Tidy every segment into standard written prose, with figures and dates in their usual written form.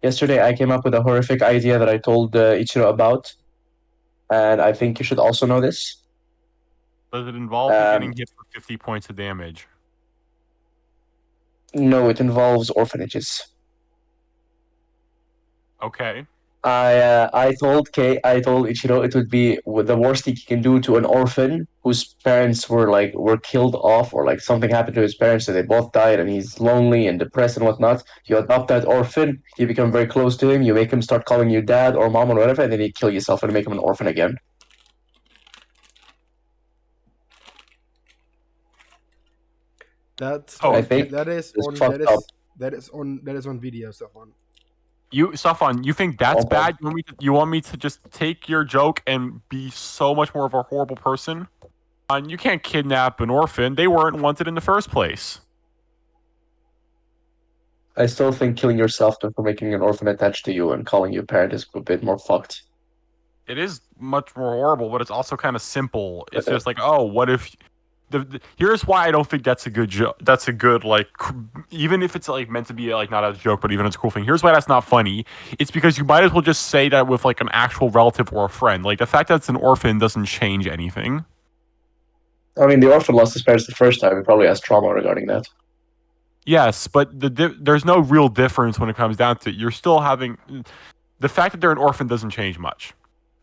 Yesterday, I came up with a horrific idea that I told Ichiro about, and I think you should also know this. Does it involve you getting hit for 50 points of damage? No, it involves orphanages. Okay. I told Ichiro it would be the worst thing he can do to an orphan whose parents were killed off, or like something happened to his parents and they both died, and he's lonely and depressed and whatnot. You adopt that orphan, you become very close to him, you make him start calling you dad or mom or whatever, and then you kill yourself and make him an orphan again. That's I think that is it's on fucked up. that is on video, Safwan. Safwan, you think that's Okay. bad? You want me to just take your joke and be so much more of a horrible person? You can't kidnap an orphan. They weren't wanted in the first place. I still think killing yourself for making an orphan attached to you and calling you a parent is a bit more fucked. It is much more horrible, but it's also kind of simple. It's just like, oh, what if... Here's why I don't think that's a good joke. That's a good, like, even if it's like meant to be like not as a joke, but even as a cool thing. Here's why that's not funny. It's because you might as well just say that with like an actual relative or a friend. Like the fact that it's an orphan doesn't change anything. I mean, the orphan lost his parents the first time. He probably has trauma regarding that. Yes, but there's no real difference when it comes down to it. You're still having... The fact that they're an orphan doesn't change much.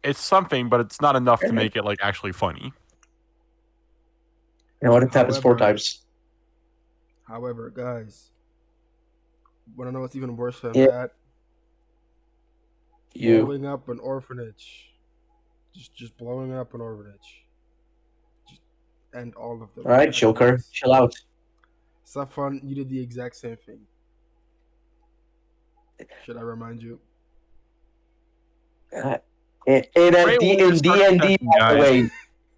It's something, but it's not enough to make it like actually funny. And what it happens 4 times. However, guys, wanna know what's even worse than Yeah. that? You. Blowing up an orphanage. Just blowing up an orphanage. And all of them. Alright, Joker, chill out. Safwan, you did the exact same thing. Should I remind you? In D&D, by the way,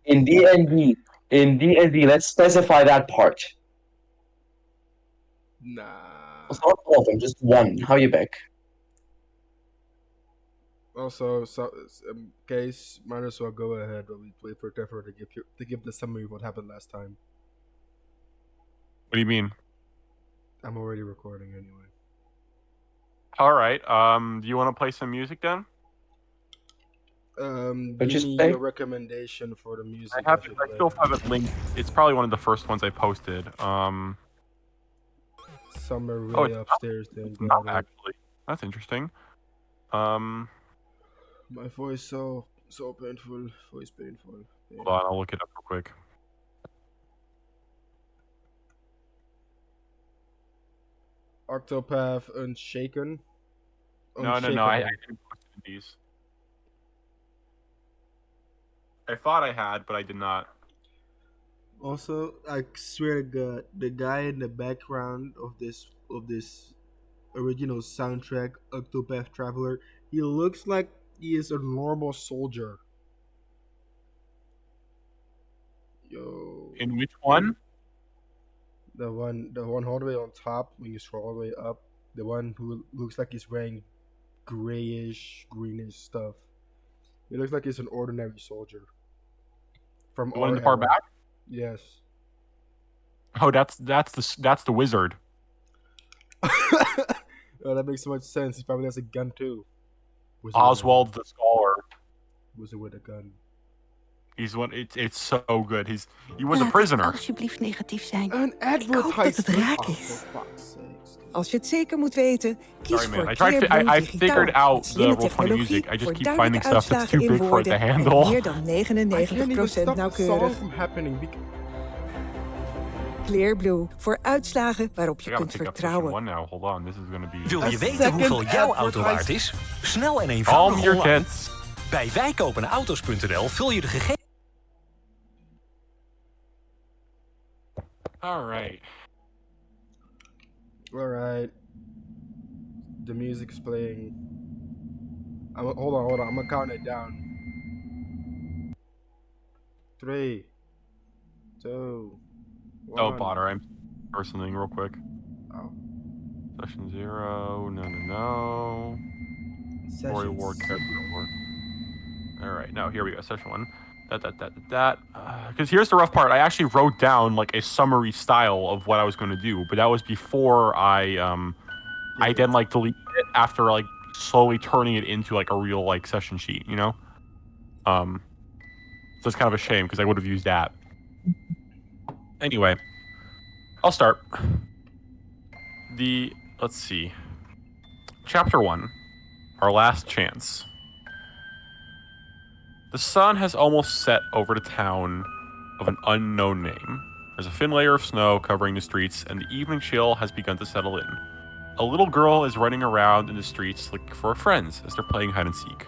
in D&D, let's specify that part. Nah. It's not all of them, just one. How you back? Also, case might as well go ahead while we wait for Teffer to give the summary of what happened last time. What do you mean? I'm already recording anyway. All right. Do you want to play some music then? Give me your recommendation for the music. I still have it linked. It's probably one of the first ones I posted. Somewhere way upstairs. It's not actually. That's interesting. My voice so painful. Voice painful. Hold on, I'll look it up real quick. Octopath Unshaken. No. I didn't post these. I thought I had, but I did not. Also, I swear to God, the guy in the background of this original soundtrack, Octopath Traveler, he looks like he is a normal soldier. Yo. In which one? The one all the way on top when you scroll all the way up. The one who looks like he's wearing greenish stuff. He looks like he's an ordinary soldier. From the one in the far back? Yes. Oh, that's the wizard. Oh, that makes so much sense. He probably has a gun too. Oswald the Scholar. Wizard with a gun. He's one. It's so good. He was a prisoner. Alsjeblieft negatief zijn. Een Ik hoop dat het raak is. Als je het zeker moet weten, kies voor I figured out the roll music. I just keep finding stuff that's too big for it to handle. Meer dan 99% nauwkeurig. Clearblue voor uitslagen waarop je kunt vertrouwen. Wil je weten hoeveel jouw auto waard is? Snel en eenvoudig online. Bij wijkopenauto's.nl vul je de gegevens. Alright. The music is playing. Hold on. I'm gonna count it down. 3, 2, 1. Oh, Potter, I'm personing real quick. Oh. Session 0. No. Story War, Character War. Alright, now here we go. Session 1. That. Because here's the rough part. I actually wrote down like a summary style of what I was going to do, but that was before I then like deleted it after like slowly turning it into like a real like session sheet, you know. So it's kind of a shame because I would have used that. Anyway, I'll start. Let's see. Chapter 1, Our Last Chance. The sun has almost set over the town of an unknown name. There's a thin layer of snow covering the streets, and the evening chill has begun to settle in. A little girl is running around in the streets looking for her friends as they're playing hide and seek.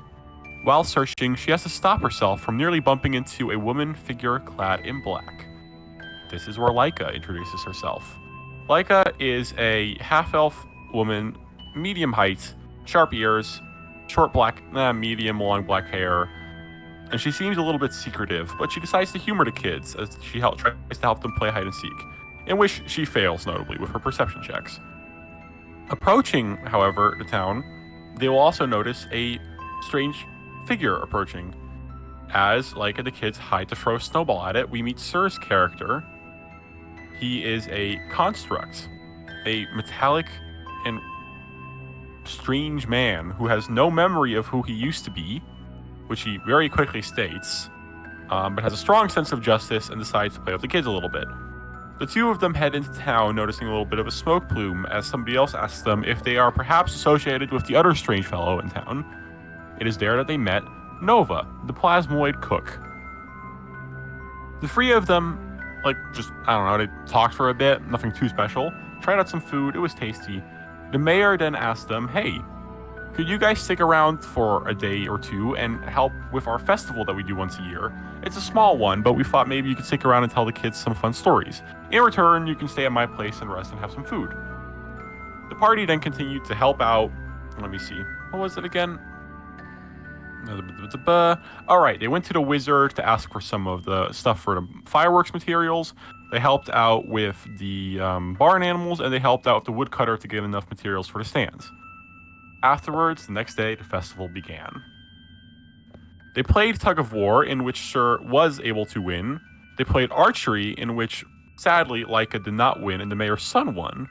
While searching, she has to stop herself from nearly bumping into a woman figure clad in black. This is where Laika introduces herself. Laika is a half-elf woman, medium height, sharp ears, short black, medium long black hair, and she seems a little bit secretive, but she decides to humor the kids as she tries to help them play hide and seek, in which she fails notably with her perception checks. Approaching, however, the town, they will also notice a strange figure approaching. As Laika and the kids hide to throw a snowball at it, we meet Sir's character. He is a construct, a metallic and strange man who has no memory of who he used to be, which he very quickly states, but has a strong sense of justice and decides to play with the kids a little bit. The two of them head into town, noticing a little bit of a smoke plume, as somebody else asks them if they are perhaps associated with the other strange fellow in town. It is there that they met Nova, the plasmoid cook. The three of them, they talked for a bit, nothing too special, tried out some food, it was tasty. The mayor then asked them, hey, could you guys stick around for a day or two and help with our festival that we do once a year? It's a small one, but we thought maybe you could stick around and tell the kids some fun stories. In return, you can stay at my place and rest and have some food. The party then continued to help out. Let me see. What was it again? Alright, they went to the wizard to ask for some of the stuff for the fireworks materials. They helped out with the barn animals, and they helped out with the woodcutter to get enough materials for the stands. Afterwards, the next day, the festival began. They played tug of war, in which Sir was able to win. They played archery, in which, sadly, Laika did not win, and the mayor's son won.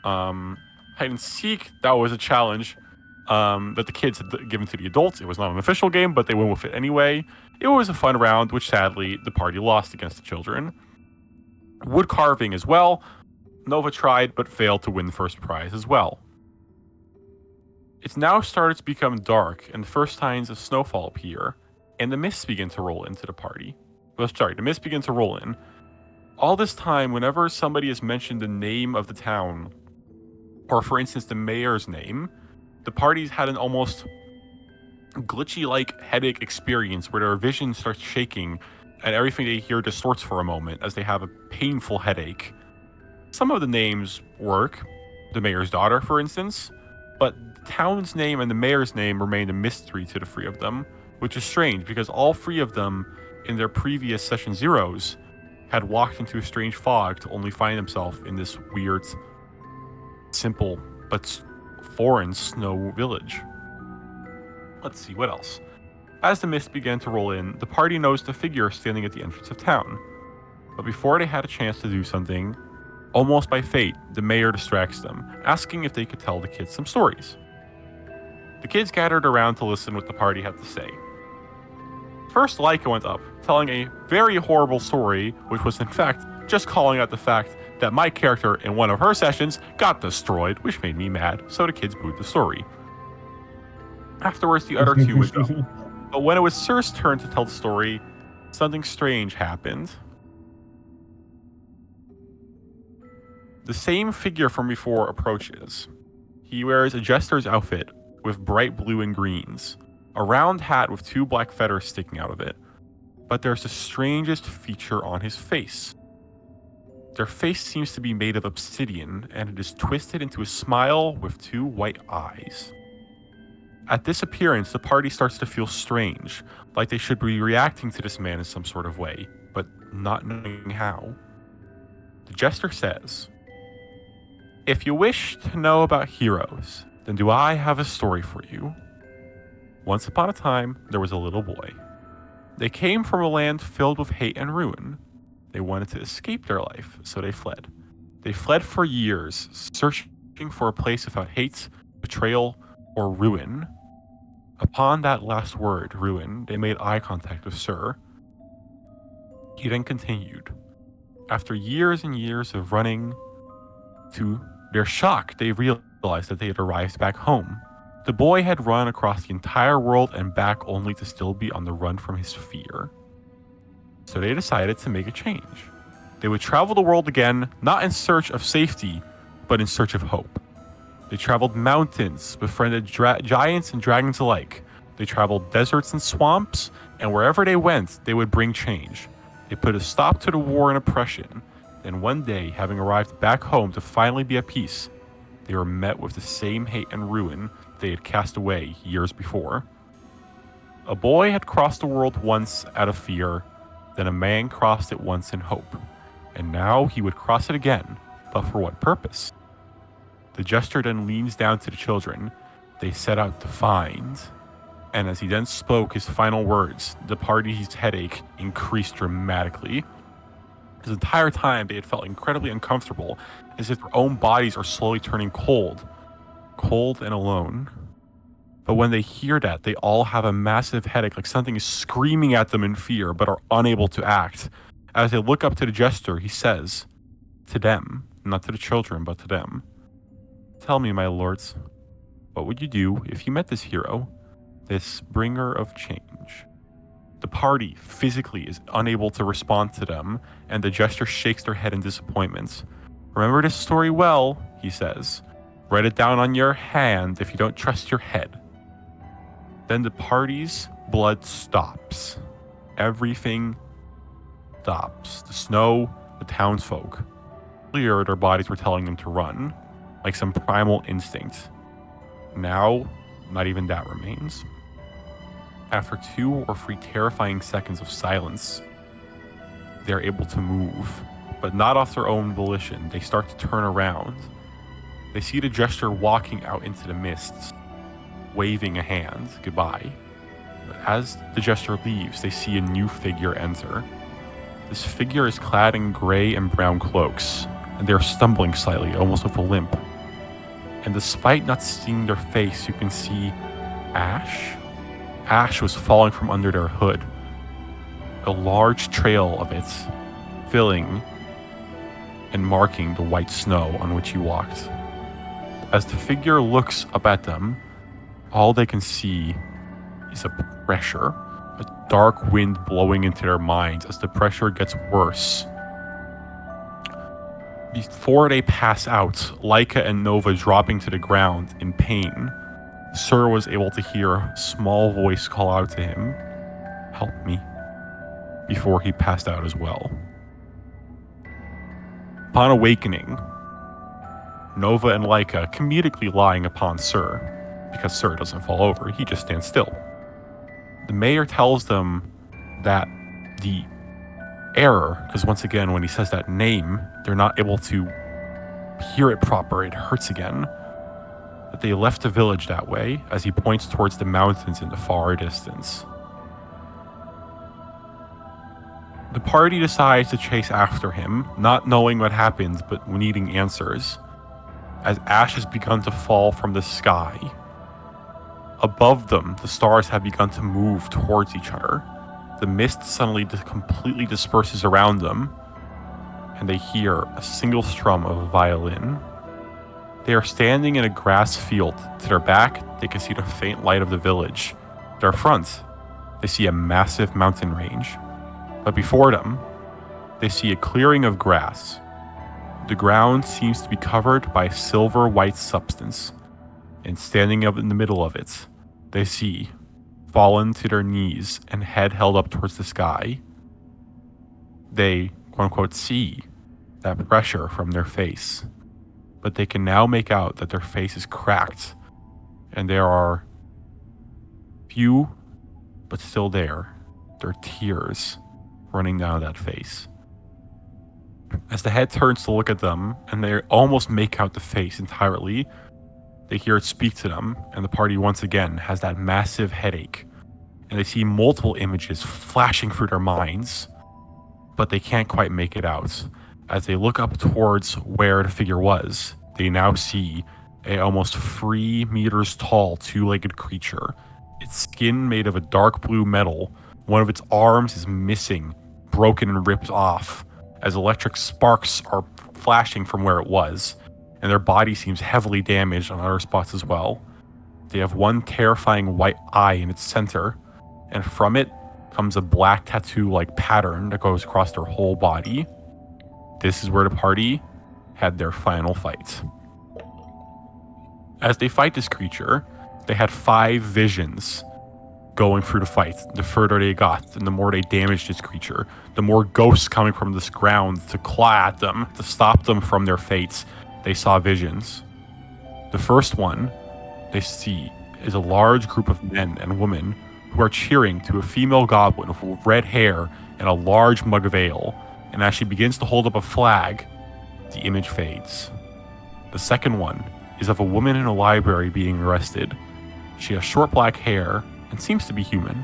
Hide and seek, that was a challenge that the kids had given to the adults. It was not an official game, but they went with it anyway. It was a fun round, which sadly, the party lost against the children. Wood carving as well. Nova tried, but failed to win the first prize as well. It's now started to become dark, and the first signs of snowfall appear, and the mists begin to roll into the party. The mists begin to roll in. All this time, whenever somebody has mentioned the name of the town, or for instance, the mayor's name, the party's had an almost glitchy-like headache experience where their vision starts shaking, and everything they hear distorts for a moment as they have a painful headache. Some of the names work, the mayor's daughter, for instance, but the town's name and the mayor's name remained a mystery to the three of them, which is strange because all three of them in their previous session zeros had walked into a strange fog to only find themselves in this weird, simple, but foreign snow village. Let's see, what else? As the mist began to roll in, the party noticed a figure standing at the entrance of town. But before they had a chance to do something, almost by fate, the mayor distracts them, asking if they could tell the kids some stories. The kids gathered around to listen what the party had to say. First, Laika went up, telling a very horrible story, which was in fact just calling out the fact that my character in one of her sessions got destroyed, which made me mad, so the kids booed the story. Afterwards, the other two would go. But when it was Sir's turn to tell the story, something strange happened. The same figure from before approaches. He wears a jester's outfit with bright blue and greens, a round hat with two black feathers sticking out of it. But there's the strangest feature on his face. Their face seems to be made of obsidian, and it is twisted into a smile with two white eyes. At this appearance, the party starts to feel strange, like they should be reacting to this man in some sort of way, but not knowing how. The jester says, "If you wish to know about heroes, then do I have a story for you. Once upon a time, there was a little boy. They came from a land filled with hate and ruin. They wanted to escape their life, so they fled. They fled for years, searching for a place without hate, betrayal, or ruin. Upon that last word, ruin, they made eye contact with Sir. He then continued. After years and years of running, to their shock, they realized that they had arrived back home. The boy had run across the entire world and back only to still be on the run from his fear. So they decided to make a change. They would travel the world again, not in search of safety, but in search of hope. They traveled mountains, befriended giants and dragons alike. They traveled deserts and swamps, and wherever they went, they would bring change. They put a stop to the war and oppression. Then one day, having arrived back home to finally be at peace, they were met with the same hate and ruin they had cast away years before. A boy had crossed the world once out of fear, then a man crossed it once in hope, and now he would cross it again, but for what purpose? The jester then leans down to the children they set out to find, and as he then spoke his final words, the party's headache increased dramatically. This entire time they had felt incredibly uncomfortable, as if their own bodies are slowly turning cold and alone. But when they hear that, they all have a massive headache, like something is screaming at them in fear, but are unable to act. As they look up to the jester, he says, to them, not to the children, but to them, "Tell me, my lords, what would you do if you met this hero, this bringer of change?" The party physically is unable to respond to them, and the jester shakes their head in disappointment. "Remember this story well," he says. "Write it down on your hand if you don't trust your head." Then the party's blood stops. Everything stops. The snow, the townsfolk. Earlier, their bodies were telling them to run, like some primal instinct. Now, not even that remains. After 2 or 3 terrifying seconds of silence, they're able to move, but not off their own volition. They start to turn around. They see the jester walking out into the mists, waving a hand goodbye. But as the jester leaves, they see a new figure enter. This figure is clad in gray and brown cloaks, and they're stumbling slightly, almost with a limp. And despite not seeing their face, you can see ash. Ash was falling from under their hood. A large trail of it filling and marking the white snow on which he walked. As the figure looks up at them, all they can see is a pressure, a dark wind blowing into their minds as the pressure gets worse. Before they pass out, Laika and Nova dropping to the ground in pain, Sir was able to hear a small voice call out to him, "Help me," before he passed out as well. Upon awakening, Nova and Laika comedically lying upon Sir, because Sir doesn't fall over, he just stands still. The mayor tells them that the error, because once again, when he says that name, they're not able to hear it proper, it hurts again, that they left the village that way, as he points towards the mountains in the far distance. The party decides to chase after him, not knowing what happened, but needing answers, as ash has begun to fall from the sky. Above them, the stars have begun to move towards each other. The mist suddenly completely disperses around them, and they hear a single strum of a violin. They are standing in a grass field. To their back, they can see the faint light of the village. To their front, they see a massive mountain range. But before them, they see a clearing of grass. The ground seems to be covered by a silver-white substance, and standing up in the middle of it, they see, fallen to their knees and head held up towards the sky, they, quote-unquote, see that pressure from their face. But they can now make out that their face is cracked, and there are few, but still there are tears running down that face. As the head turns to look at them, and they almost make out the face entirely, they hear it speak to them, and the party once again has that massive headache, and they see multiple images flashing through their minds, but they can't quite make it out. As they look up towards where the figure was, they now see a almost 3 meters tall, two-legged creature. Its skin made of a dark blue metal. One of its arms is missing, broken and ripped off, as electric sparks are flashing from where it was, and their body seems heavily damaged on other spots as well. They have one terrifying white eye in its center, and from it comes a black tattoo-like pattern that goes across their whole body. This is where the party had their final fight. As they fight this creature, they had 5 visions going through the fight. The further they got, and the more they damaged this creature, the more ghosts coming from this ground to claw at them, to stop them from their fates. They saw visions. The first one they see is a large group of men and women who are cheering to a female goblin with red hair and a large mug of ale, and as she begins to hold up a flag, the image fades. The second one is of a woman in a library being arrested. She has short black hair and seems to be human.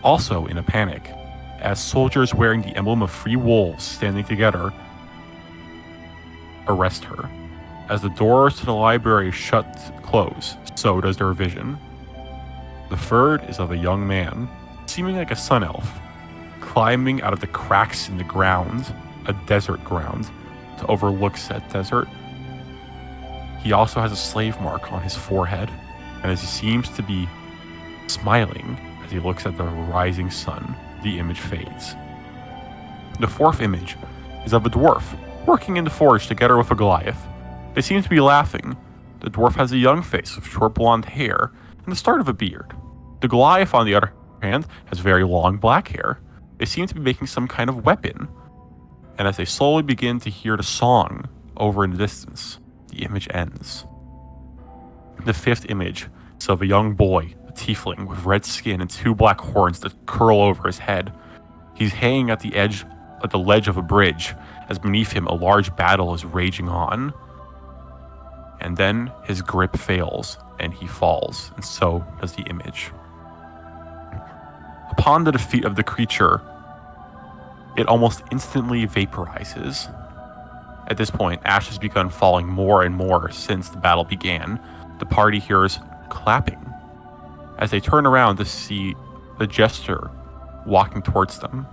Also in a panic, as soldiers wearing the emblem of 3 wolves standing together arrest her. As the doors to the library close, so does their vision. The third is of a young man, seeming like a sun elf, climbing out of the cracks in the ground, a desert ground, to overlook said desert. He also has a slave mark on his forehead, and as he seems to be smiling as he looks at the rising sun, the image fades. The fourth image is of a dwarf working in the forge together with a Goliath. They seem to be laughing. The dwarf has a young face with short blonde hair and the start of a beard. The Goliath, on the other hand, has very long black hair. They seem to be making some kind of weapon. And as they slowly begin to hear the song over in the distance, the image ends. The fifth image is of a young boy, a tiefling with red skin and 2 black horns that curl over his head. He's hanging at the ledge of a bridge, as beneath him a large battle is raging on. And then his grip fails, and he falls, and so does the image. Upon the defeat of the creature, it almost instantly vaporizes. At this point, ash has begun falling more and more since the battle began. The party hears clapping as they turn around to see the jester walking towards them.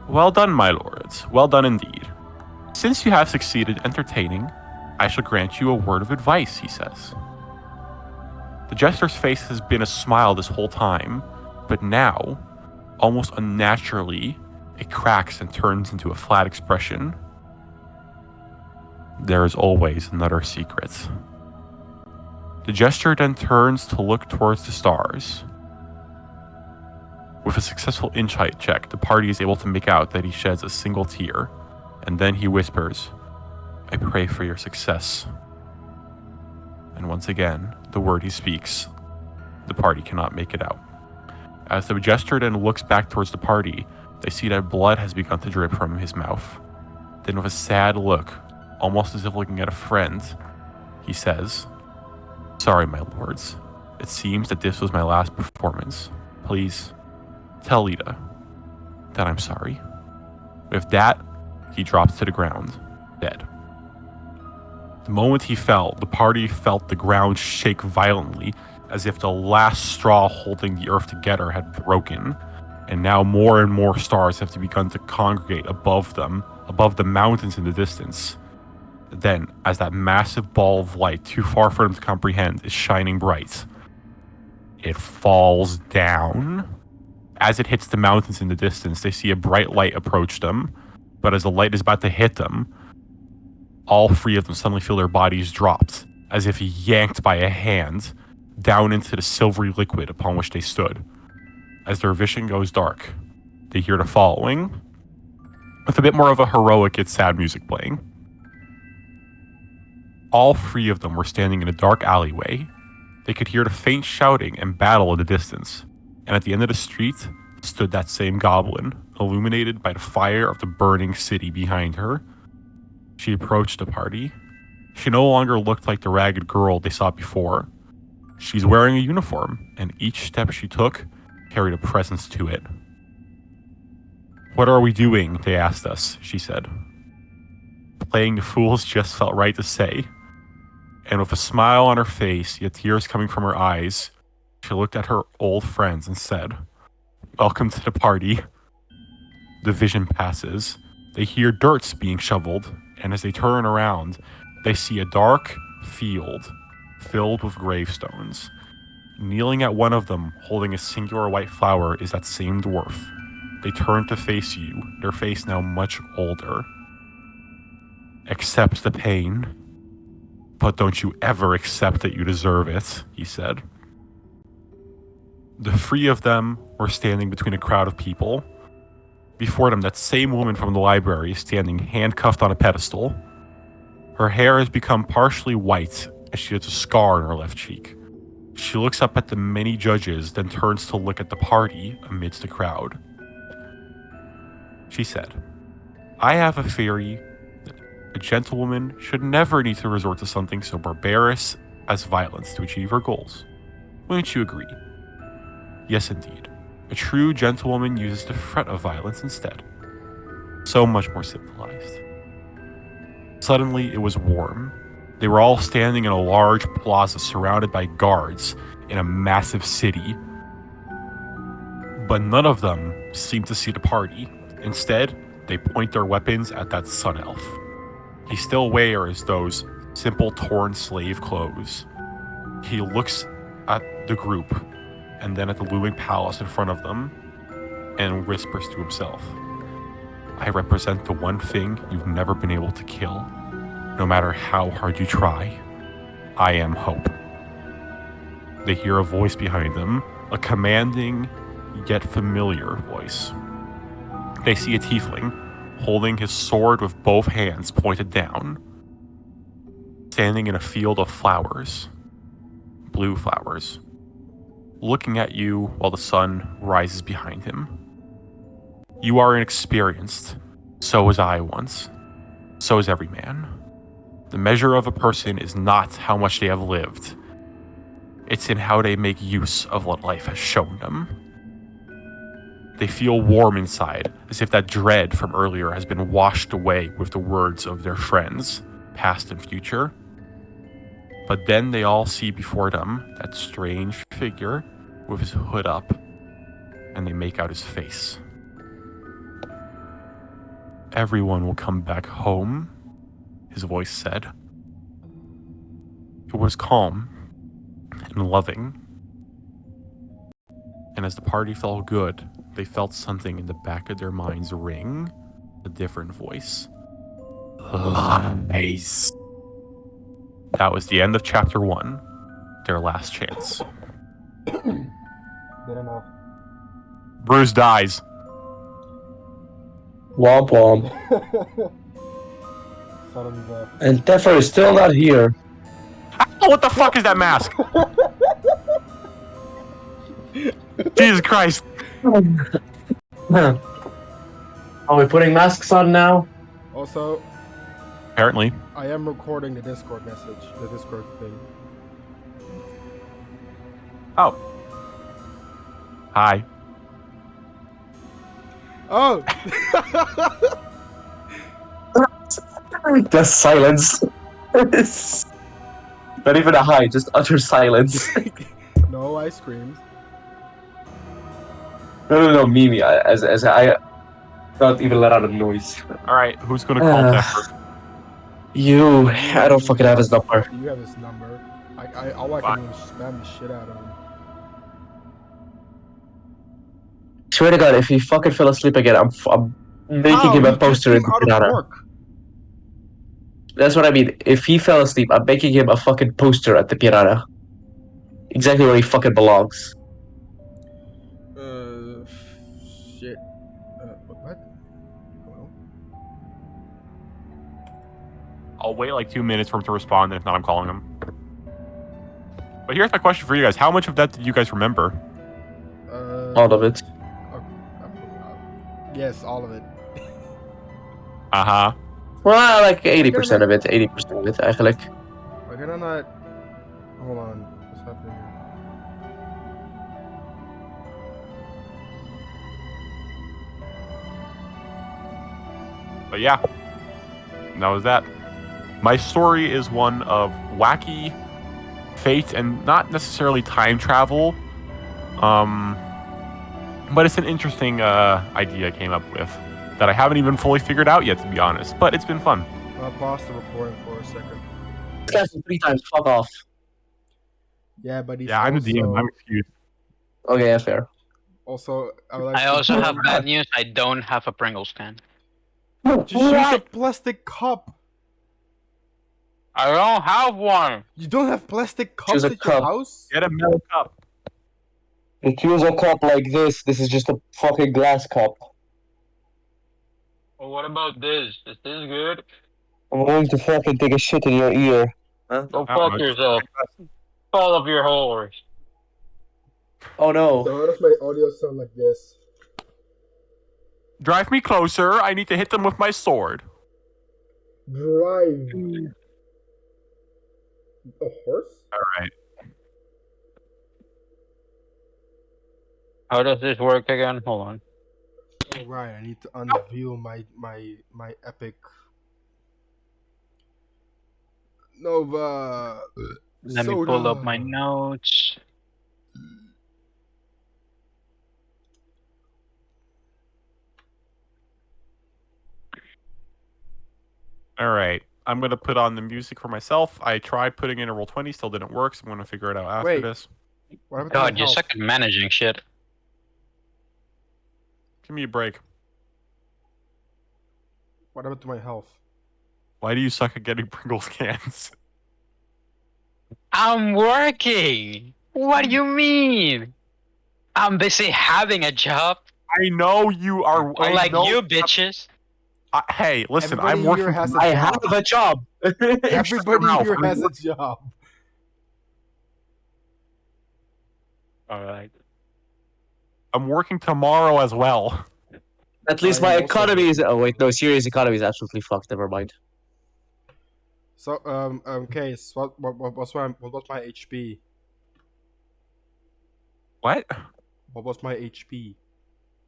"Well done, my lords. Well done indeed. Since you have succeeded entertaining, I shall grant you a word of advice," he says. The jester's face has been a smile this whole time, but now, almost unnaturally, it cracks and turns into a flat expression. "There is always another secret." The jester then turns to look towards the stars. With a successful insight check, the party is able to make out that he sheds a single tear, and then he whispers, "I pray for your success." And once again, the word he speaks, the party cannot make it out. As the jester then looks back towards the party, they see that blood has begun to drip from his mouth. Then with a sad look, almost as if looking at a friend, he says, "Sorry, my lords. It seems that this was my last performance. Please, tell Lita that I'm sorry." With that, he drops to the ground, dead. The moment he fell, the party felt the ground shake violently, as if the last straw holding the earth together had broken, and now more and more stars have begun to congregate above them, above the mountains in the distance. Then, as that massive ball of light, too far for them to comprehend, is shining bright, it falls down. As it hits the mountains in the distance, they see a bright light approach them, but as the light is about to hit them, all 3 of them suddenly feel their bodies dropped, as if yanked by a hand, down into the silvery liquid upon which they stood. As their vision goes dark, they hear the following, with a bit more of a heroic yet sad music playing. All 3 of them were standing in a dark alleyway. They could hear the faint shouting and battle in the distance, and at the end of the street stood that same goblin, illuminated by the fire of the burning city behind her. She approached the party. She no longer looked like the ragged girl they saw before. She's wearing a uniform, and each step she took carried a presence to it. "What are we doing?" they asked us, she said. "Playing the fools just felt right to say." and with a smile on her face, yet tears coming from her eyes, she looked at her old friends and said, "Welcome to the party." The vision passes. They hear dirts being shoveled, and as they turn around, they see a dark field filled with gravestones. Kneeling at one of them, holding a singular white flower, is that same dwarf. They turn to face you, their face now much older. "Accept the pain, but don't you ever accept that you deserve it," he said. The three of them were standing between a crowd of people. Before them, that same woman from the library standing handcuffed on a pedestal. Her hair has become partially white and she has a scar on her left cheek. She looks up at the many judges, then turns to look at the party amidst the crowd. She said, "I have a theory that a gentlewoman should never need to resort to something so barbarous as violence to achieve her goals. Wouldn't you agree?" Yes, indeed. A true gentlewoman uses the threat of violence instead. So much more civilized. Suddenly, it was warm. They were all standing in a large plaza surrounded by guards in a massive city. But none of them seemed to see the party. Instead, they point their weapons at that sun elf. He still wears those simple torn slave clothes. He looks at the group and then at the looming palace in front of them and whispers to himself, "I represent the one thing you've never been able to kill. No matter how hard you try, I am hope." They hear a voice behind them, a commanding yet familiar voice. They see a tiefling holding his sword with both hands pointed down, standing in a field of flowers, blue flowers, looking at you while the sun rises behind him. You are inexperienced. So was I once. So is every man. The measure of a person is not how much they have lived. It's in how they make use of what life has shown them. They feel warm inside, as if that dread from earlier has been washed away with the words of their friends, past and future. But then they all see before them that strange figure with his hood up, and they make out his face. "Everyone will come back home," his voice said. It was calm and loving. And as the party felt good, they felt something in the back of their minds ring, a different voice. "Lies." That was the end of chapter 1, their last chance. Good enough. Bruce dies. Womp womp. Sudden death. And Teffer is still not here. Oh, what the fuck is that mask? Jesus Christ. Are we putting masks on now? Also, Apparently. I am recording the Discord message, the Discord thing. Oh. Hi. Oh! Just silence. Not even a hi, just utter silence. No, I screamed. No, Mimi. As I not even let out a noise. Alright, who's gonna call Teffer? You. I don't fucking have his number. You have his number. All I can do is spam the shit out of him. Swear to God, if he fucking fell asleep again, I'm making him a poster in the piranha. That's what I mean. If he fell asleep, I'm making him a fucking poster at the piranha. Exactly where he fucking belongs. Shit. What? Hello? I'll wait like 2 minutes for him to respond, and if not, I'm calling him. But here's my question for you guys. How much of that did you guys remember? All of it. Yes, all of it. Uh-huh. Well, like 80% of it, 80% of it, eigenlijk. Why can I not... Hold on. What's happening here? But yeah. That was that. My story is one of wacky fate and not necessarily time travel. But it's an interesting idea I came up with that I haven't even fully figured out yet, to be honest. But it's been fun. I'll pause the recording for a second. This guy's 3 times. Fuck off. Yeah, but he's I'm the also, DM. I'm excused. Okay, yeah, fair. also, I would like I to also have inform- bad news. I don't have a Pringles can. Just use a plastic cup. I don't have one. You don't have plastic Choose cups a at your cup. house? Get a metal cup. If you use a cup like this, this is just a fucking glass cup. Well, what about this? Is this good? I'm going to fucking take a shit in your ear. Go I fuck don't know. yourself. Fall off your horse. Oh no. So how does my audio sound like this? Drive me closer. I need to hit them with my sword. Drive. A horse? All right. How does this work again? Hold on. Alright, I need to unveil my epic Nova. Let me pull up my notes. All right. I'm going to put on the music for myself. I tried putting in a Roll20, still didn't work, so I'm going to figure it out after Wait. this. What happened to God, my you health? suck at managing shit. Give me a break. What happened to my health? Why do you suck at getting Pringles cans? I'm working. What do you mean? I'm busy having a job, I know you are. I like know, you bitches. Hey, listen, Everybody I'm working. here has a I job. have a job. Everybody mouth. here has a job. All right. I'm working tomorrow as well. At least I my also- economy is. Oh wait, no, Syria's economy is absolutely fucked. Never mind. So Case, what was my HP? What? What was my HP?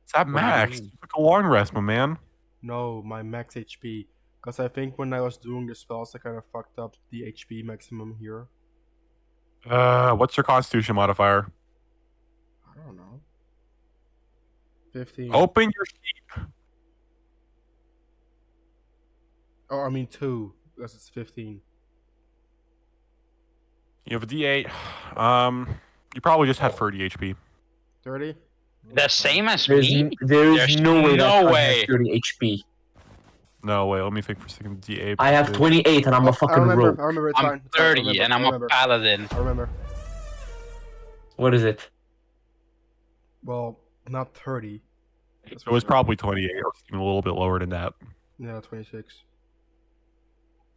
Is that do you max? mean? You took a long rest, my man. No, my max HP. Because I think when I was doing the spells, I kind of fucked up the HP maximum here. What's your Constitution modifier? I don't know. 15. Open your sheet. Oh, I mean 2. Because it's 15. You have a D8. You probably just had 30 HP. 30? The same as There's me? there's There's no way no that I way. have 30 HP. No, wait, let me think for a second. D8. I have 28 and I'm a I fucking remember. rogue. I remember. It's I'm fine. It's fine, I 30 remember, and I I'm a remember. paladin. I remember. What is it? Well, not 30. It was probably 28 or even a little bit lower than that. Yeah, 26.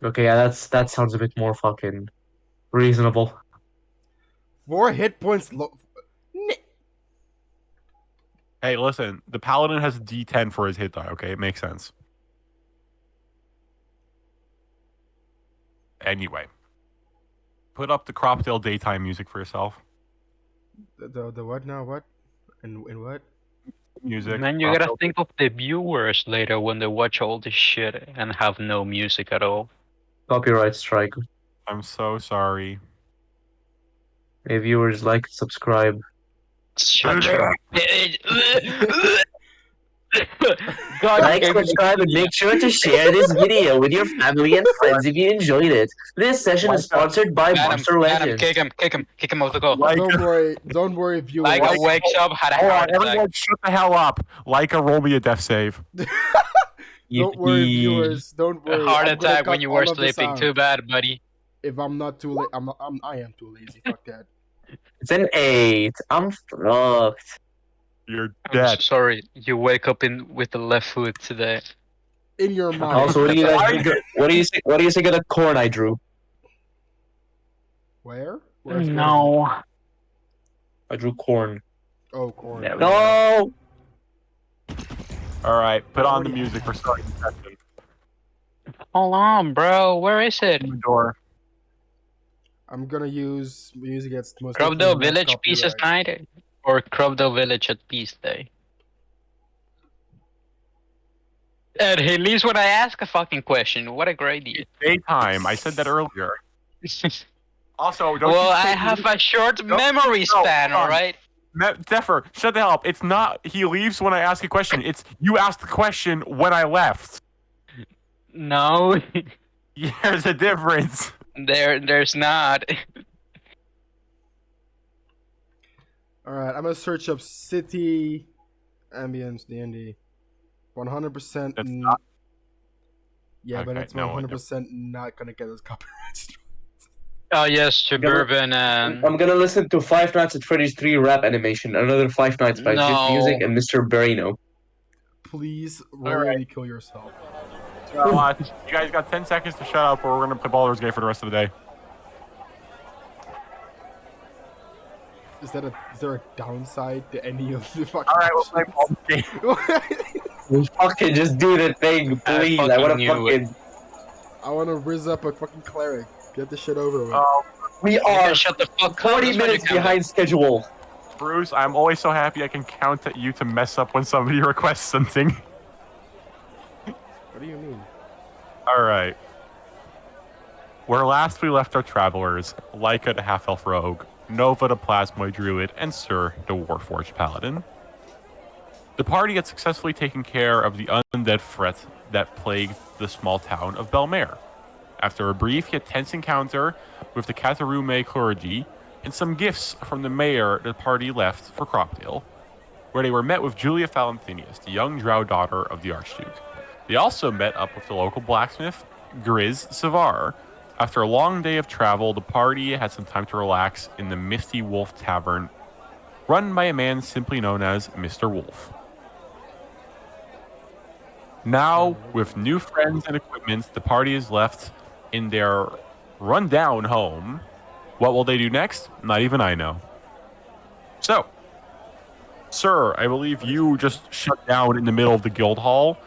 Okay, yeah, that sounds a bit more fucking reasonable. 4 hit points low. Hey, listen, the paladin has a D10 for his hit die, okay? It makes sense. Anyway. Put up the Cropdale daytime music for yourself. The what now? What? And what? Music. And then you gotta Cropdale- think of the viewers later when they watch all this shit and have no music at all. Copyright strike. I'm so sorry. Hey, viewers, like, subscribe. Shut up. God, Like, you gave me subscribe, and make sure to share this video with your family and friends if you enjoyed it. This session is sponsored by Monster Legends. kick him off the goal. Like, Don't worry, viewers. Like wakes up, had a hold heart on, attack. everyone shut the hell up. Leica, roll me a death save. Don't worry, Yippee. viewers. Don't worry. A heart I'm gonna attack when cut you were all of this sleeping. out. Too bad, buddy. If I'm not too late, I am too lazy. Fuck that. It's an 8. I'm fucked. You're I'm dead. so sorry. You wake up with the left foot today. In your mind. Also, what do you guys think? What do you think? What do you think of the corn I drew? Where? No. I drew corn. Oh, corn. There we No. All right, put on the music for starting the session. Hold on, bro. Where is it? Open the door. I'm gonna use music against most. Crobdale Village Pieces Night or Crobdale Village at Peace Day? And he leaves when I ask a fucking question. What a great deal. Daytime. I said that earlier. Also, don't Well, you I say- have a short memory span, hold on. alright? Zephyr, shut the hell up. It's not he leaves when I ask a question. It's you asked the question when I left. No, There's a difference. there's not. Alright, I'm gonna search up city ambience D&D. 100% That's not- Yeah, but Okay, it's no, 100% not gonna get us copyright strike. Oh yes, suburban I'm gonna listen to Five Nights at Freddy's 3 rap animation, another Five Nights by Jit No. Music and Mr. Barino. Please royally kill yourself. You guys got 10 seconds to shut up, or we're gonna play Baldur's Gate for the rest of the day. Is there a downside to any of the fucking All right, we'll play options? Baldur's Gate. Fucking just do the thing, please. I fucking wanna knew it. fucking. I wanna rizz up a fucking cleric. Get this shit over with. We You are can shut the fuck up. 40 that's what minutes you can do. behind schedule. Bruce, I'm always so happy I can count at you to mess up when somebody requests something. What do you mean? All right. Where last we left our travelers, Leica the half-elf rogue, Nova the plasmoid druid, and Sir the warforged paladin. The party had successfully taken care of the undead threat that plagued the small town of Belmare. After a brief yet tense encounter with the Katarume clergy and some gifts from the mayor, the party left for Cropdale, where they were met with Julia Valentinius, the young drow daughter of the Archduke. They also met up with the local blacksmith, Grizz Savar. After a long day of travel, the party had some time to relax in the Misty Wolf Tavern, run by a man simply known as Mr. Wolf. Now, with new friends and equipment, the party is left in their rundown home. What will they do next? Not even I know. So, sir, I believe you just shut down in the middle of the guild hall.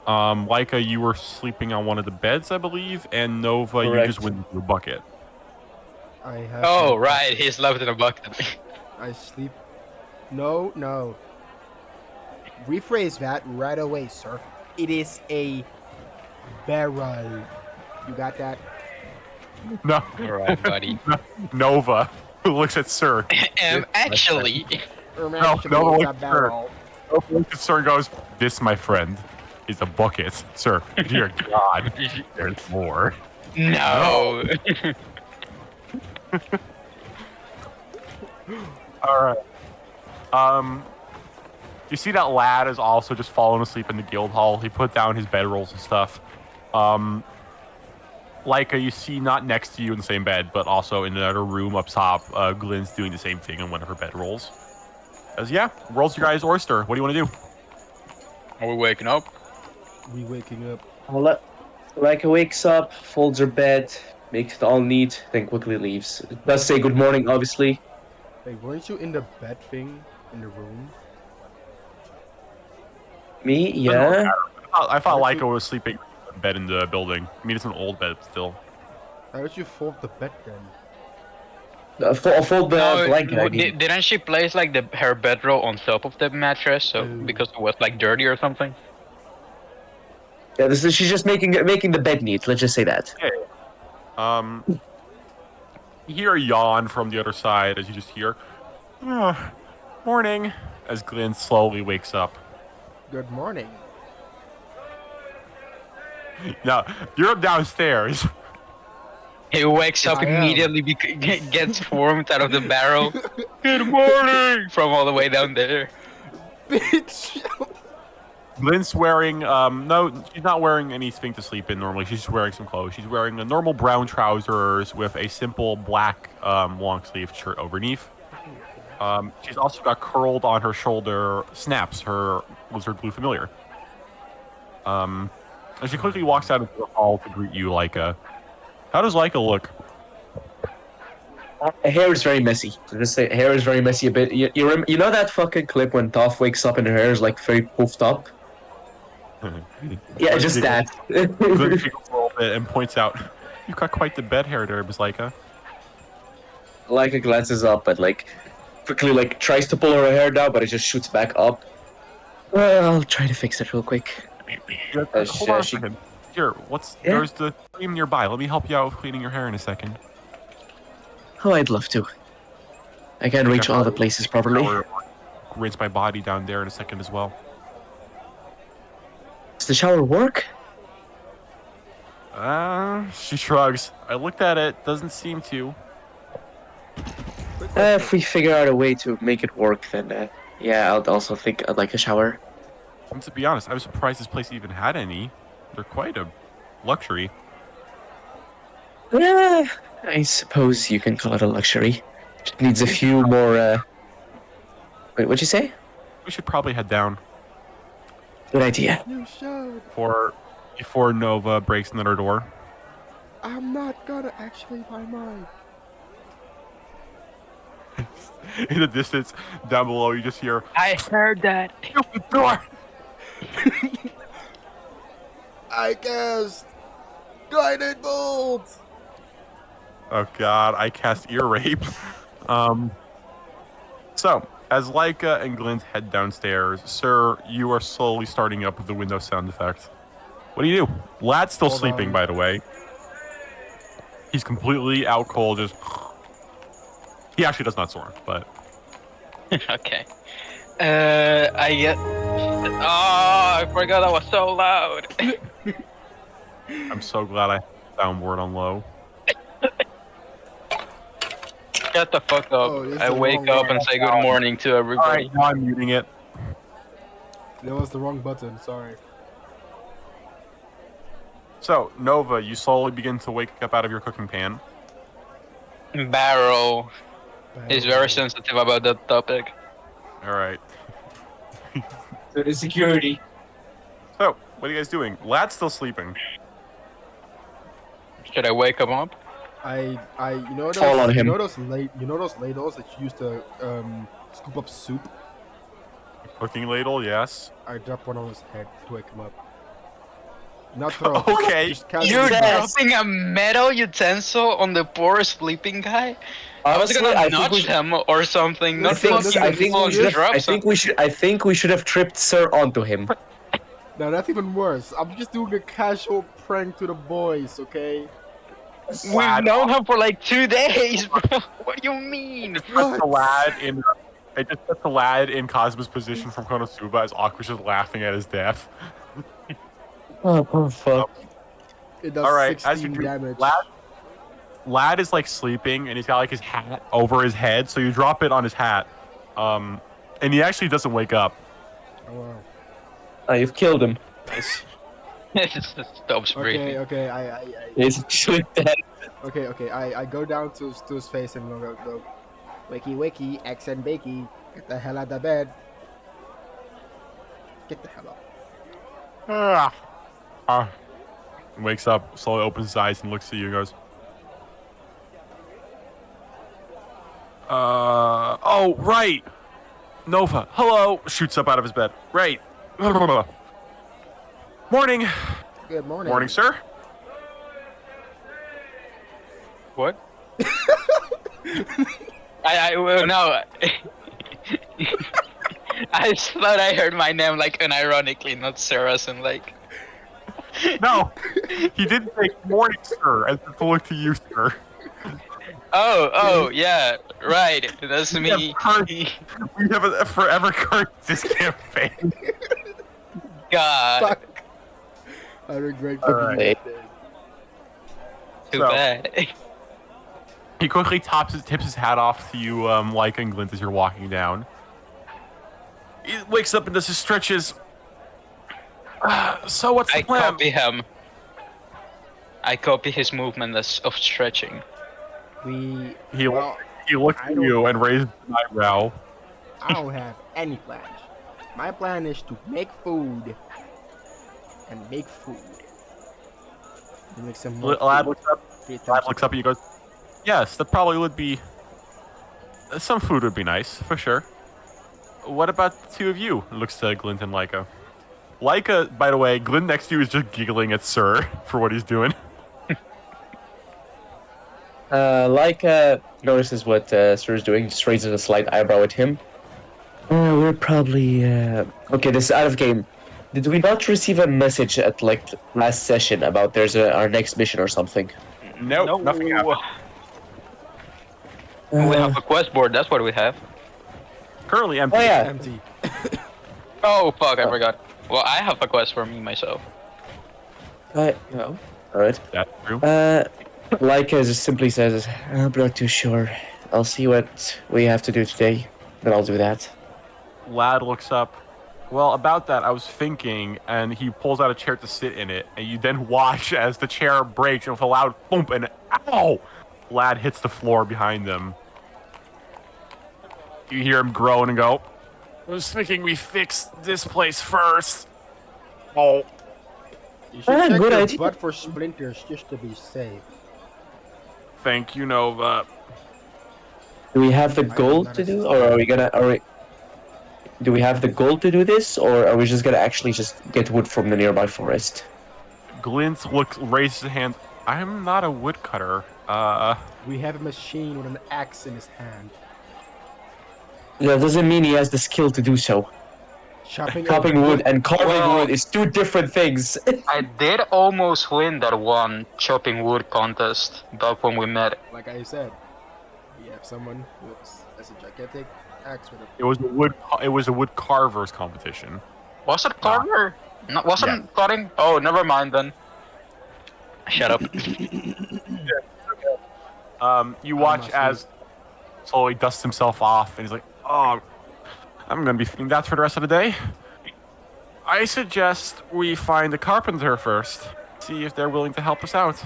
Leica, you were sleeping on one of the beds, I believe, and Nova, Correct. you just went into a bucket. I have. Oh right, he's left in a bucket. I sleep. No. Rephrase that right away, sir. It is a barrel. You got that? No, Alright, buddy. Nova, who looks at Sir. Actually, Actually, no, it's wait, a barrel. Nova looks at Sir and goes, "This, my friend, is a bucket, sir. Dear God, there's more." no. All right. You see that lad is also just falling asleep in the guild hall. He put down his bedrolls and stuff. Leica, you see not next to you in the same bed, but also in another room up top, Glenn's doing the same thing on one of her bedrolls. As yeah, world's your guys' oyster. What do you want to do? Are we waking up? We waking up. Leica wakes up, folds her bed, makes it all neat, then quickly leaves. Does say good morning, obviously. Hey, weren't you in the bed thing in the room? Me, yeah. I thought Aren't Leica was sleeping in bed in the building. I mean, it's an old bed still. How did you fold the bed then? Fold the blanket. I mean. Didn't she place like her bedroll on top of the mattress, so because it was like dirty or something? Yeah, she's just making the bed neat. Let's just say that. You hear a yawn from the other side as you just hear, morning, as Glenn slowly wakes up. Good morning. Now, you're up downstairs. He wakes up I am. immediately, gets formed out of the barrel. Good morning! From all the way down there. Bitch! Glenn's wearing, no, she's not wearing anything to sleep in normally. She's just wearing some clothes. She's wearing a normal brown trousers with a simple black long-sleeved shirt underneath. She's also got curled on her shoulder Snaps, her lizard blue familiar. And she quickly walks out into the hall to greet you, Leica. How does Leica look? Hair is very messy. So just say hair is very messy a bit. You know that fucking clip when Toph wakes up and her hair is like very poofed up? Yeah, just that. Glenn giggles a little bit and points out, "You've got quite the bed hair there, Miss Leica." Leica glances up and like quickly like tries to pull her hair down, but it just shoots back up. Well, I'll try to fix it real quick. Yeah, hold on a second. Here, Yeah? there's the stream nearby. Let me help you out with cleaning your hair in a second. Oh, I'd love to. I can't reach all the places properly. Rinse my body down there in a second as well. Does the shower work? She shrugs. I looked at it. Doesn't seem to. If we figure out a way to make it work, then yeah, I'll also think I'd like a shower. And to be honest, I was surprised this place even had any. They're quite a luxury. I suppose you can call it a luxury. Just needs a few more. Wait, what'd you say? We should probably head down Good idea. You should. before Nova breaks in our door. I'm not gonna actually buy mine. In the distance, down below, you just hear, I heard that. "Open the door!" I guessed. Guided bolt. Oh god, I cast ear rape. So, as Leica and Glint head downstairs, sir, you are slowly starting up with the Windows sound effect. What do you do? Lad's still Hold sleeping, on. by the way. He's completely out cold, just... He actually does not snore, but... Okay. I get. Oh, I forgot I was so loud. I'm so glad I have soundboard on low. Shut the fuck up. Oh, this is I the wake wrong up one. and say good morning to everybody. Alright, now I'm muting it. That was the wrong button. Sorry. So, Nova, you slowly begin to wake up out of your cooking pan. Barrow is very sensitive about that topic. Alright. So the security. So, what are you guys doing? Lad's still sleeping. Should I wake him up? You know those, Fall on him. you know those ladles that you use to scoop up soup? Cooking ladle, yes. I dropped one on his head to wake him up. Not throw. Okay. Just cast You're it down. dropping a metal utensil on the poor sleeping guy? I was Honestly, gonna nudge him or something. Not fucking drop something. I think we should have tripped Sir onto him. No, that's even worse. I'm just doing a casual prank to the boys, okay? We've known him for like 2 days, bro. What do you mean? Put the lad in. I just put the lad in Cosmo's position from Konosuba as Aqua's just laughing at his death. Oh, fuck. It does All right, 16 as you do, damage. lad is like sleeping and he's got like his hat over his head, so you drop it on his hat, and he actually doesn't wake up. Oh, wow. You've killed him. Nice. It just stops breathing. Okay, He's actually dead. okay. I go down to his face and go, wakey, wakey, X and bakey, get the hell out of bed. Get the hell up. Wakes up, slowly opens his eyes and looks at you and goes, oh, right. Nova, hello. Shoots up out of his bed. Right. Morning. Good morning. Morning, sir. What? Well, no. I thought I heard my name like unironically, not Sarah's, and like. No, he didn't say morning, sir, as if to look to you, sir. Oh, yeah, right. That's me. We have a forever curse this campaign. God, Fuck. I regret picking Alright. you up, dude. too So- bad. He quickly tips his hat off to you, like and Glint as you're walking down. He wakes up and does his stretches. So what's the I plan? copy him. I copy his movement of stretching. He Well, looks I at don't you know. and raises an eyebrow. I don't have any plans. My plan is to make food. And make food. And make some more Lad food. looks up. Lad looks up at you and goes, yes, that probably would be... Some food would be nice, for sure. What about the two of you? Looks to Glint and Leica. Leica, by the way, Glint next to you is just giggling at Sir for what he's doing. Notices what Sir's doing, just raises a slight eyebrow at him. We're probably okay, this is out of game. Did we not receive a message at like last session about there's our next mission or something? Nope, nothing happened. We have a quest board. That's what we have. Currently empty. Oh yeah. Empty. Oh fuck! I forgot. Well, I have a quest for me myself. No. All right. That's true. Leica just simply says, "I'm not too sure. I'll see what we have to do today, then I'll do that." Lad looks up. Well, about that, I was thinking, and he pulls out a chair to sit in it, and you then watch as the chair breaks, and with a loud thump, and ow! Lad hits the floor behind them. You hear him groan and go, I was thinking we fixed this place first. Oh. You should check good your idea. butt for splinters just to be safe. Thank you, Nova. Do we have the I am gold not to a do, system. or are we gonna? Do we have the gold to do this, or are we just gonna actually just get wood from the nearby forest? Glint raises his hand. I'm not a woodcutter. We have a machine with an axe in his hand. That doesn't mean he has the skill to do so. Chopping wood and carving Well- wood is two different things. I did almost win that one chopping wood contest back when we met. Like I said, we have someone who has a gigantic axe with a It was a wood carver's competition. Was it carver? No, wasn't cutting? Oh, never mind then. Shut up. You watch as slowly dusts himself off, and he's like, "Oh, I'm gonna be feeling that for the rest of the day. I suggest we find a carpenter first. See if they're willing to help us out."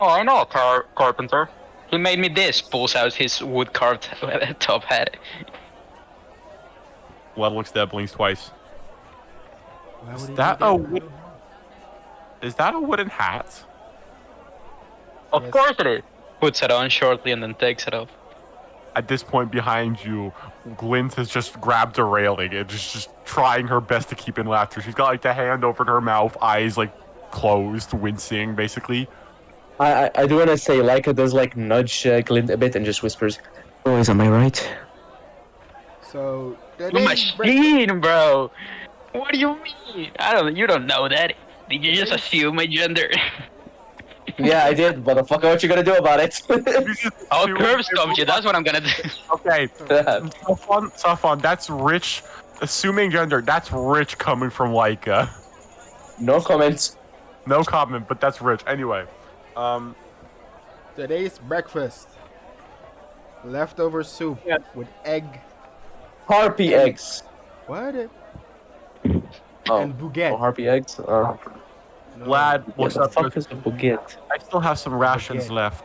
Oh, I know a carpenter. He made me this. Pulls out his wood carved top hat. Blood looks dead, blinks twice. Why would he that do a wood- Is that a wooden hat? Of Yes. course it is. Puts it on shortly and then takes it off. At this point behind you, Glint has just grabbed a railing and just trying her best to keep in laughter. She's got like the hand over her mouth, eyes like closed, wincing basically. I do want to say, Leica does like nudge Glint a bit and just whispers, "Boys, am I right?" So The today's machine, bro. What do you mean? You don't know that. Did you just assume my gender? Yeah, I did, motherfucker. What you gonna do about it? I'll curb stomp you. That's what I'm gonna do. Okay, Safon, that's rich. Assuming gender, that's rich coming from Leica. No comments. No comment, but that's rich. Anyway, Today's breakfast: leftover soup with egg. Harpy eggs. What? Oh, And baguette. harpy eggs. No. Lad What looks the up. fuck is a baguette? I still have some rations Okay. left.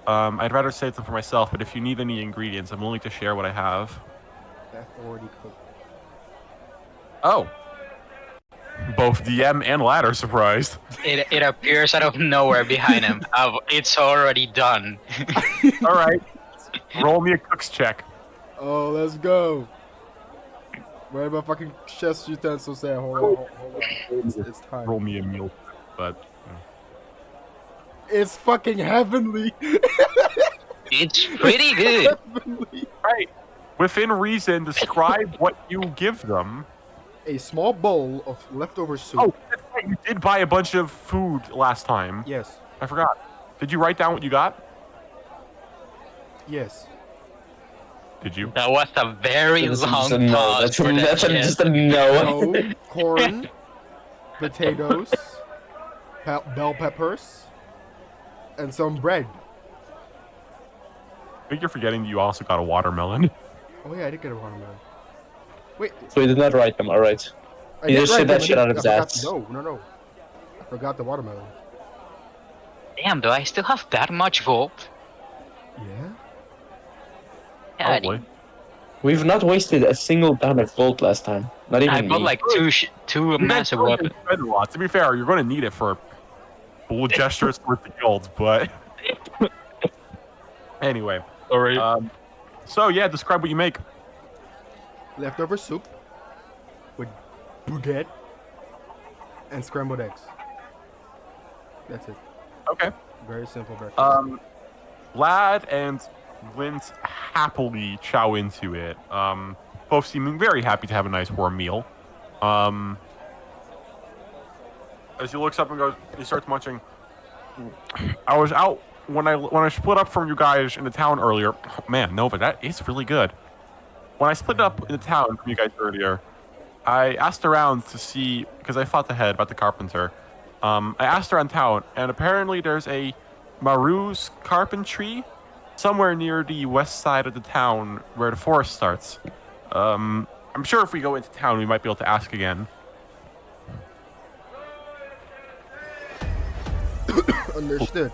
I'd rather save them for myself, but if you need any ingredients, I'm willing to share what I have. That's already cooked. Oh. Both DM and Lad are surprised. It appears out of nowhere behind him. It's already done. All right. Roll me a cook's check. Oh, let's go. Where are my fucking chef's utensils at? Hold on. It's time. Roll me a meal, but It's fucking heavenly. It's pretty good. Heavenly. right. Within reason, describe what you give them. A small bowl of leftover soup. Oh, that's right. You did buy a bunch of food last time. Yes. I forgot. Did you write down what you got? Yes. Did you? That was a very That's long just a no. pause That's, for that that's shit. just a no. No, corn, potatoes, bell peppers, and some bread. I think you're forgetting that you also got a watermelon. Oh yeah, I did get a watermelon. Wait, So he did not write them. All right. I He did just write said that them, shit I out of his forgot- ass. No. I forgot the watermelon. Damn, do I still have that much gold? Yeah. Yeah, Probably. We've not wasted a single pound of gold last time. Not even I bought me. like two massive weapons. A lot. To be fair, you're going to need it for full gestures worth the guilds, but anyway. Sorry. So yeah, describe what you make. Leftover soup with baguette and scrambled eggs. That's it. Okay. Very simple breakfast. Lad and Glint happily chow into it. Both seeming very happy to have a nice warm meal. As he looks up and goes, he starts munching. I was out when I split up from you guys in the town earlier. Oh, man, Nova, that is really good. When I split up in the town from you guys earlier, I asked around to see, because I fought the head about the carpenter. I asked around town, and apparently there's a Maru's carpentry somewhere near the west side of the town where the forest starts. I'm sure if we go into town, we might be able to ask again. Understood.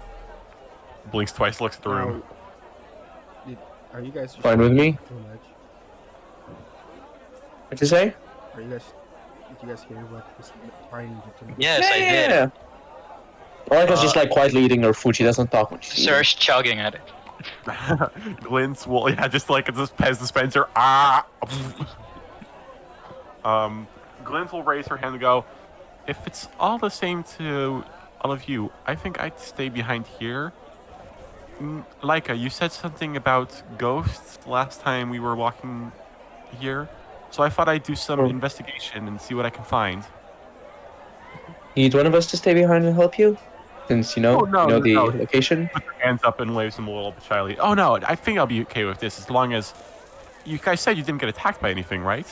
Blinks twice, looks at the room. Are you guys Fine with me. too much? What'd you say? Are you guys? Did you guys hear what was trying to do? Yes, I did. Yeah. Malika's just like quietly eating her food. She doesn't talk when she's eating. Sir's chugging at it. Glint's will, yeah, just like this Pez dispenser. Ah. Glint will raise her hand and go, if it's all the same to all of you, I think I'd stay behind here. Laika, you said something about ghosts last time we were walking here, so I thought I'd do some investigation and see what I can find. Need one of us to stay behind and help you? Since you know the location? Puts her hands up and waves them a little bit shyly. Oh no, I think I'll be okay with this as long as... You guys said you didn't get attacked by anything, right?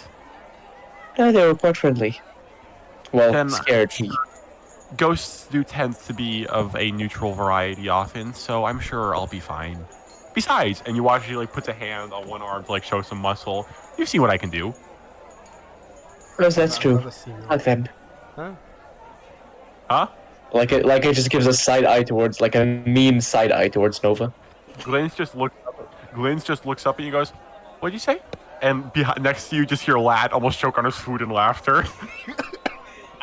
No, they were quite friendly. Well, Then- scared. Ghosts do tend to be of a neutral variety often, so I'm sure I'll be fine. Besides, and you watch she like puts a hand on one arm to like show some muscle. You've seen what I can do. Yes, that's true. Another scene. Like them. Huh? Like it just gives a side eye towards, like a mean side eye towards Nova. Glenn's just looks up and he goes, "What'd you say?" And next to you, just hear Lad almost choke on his food in laughter.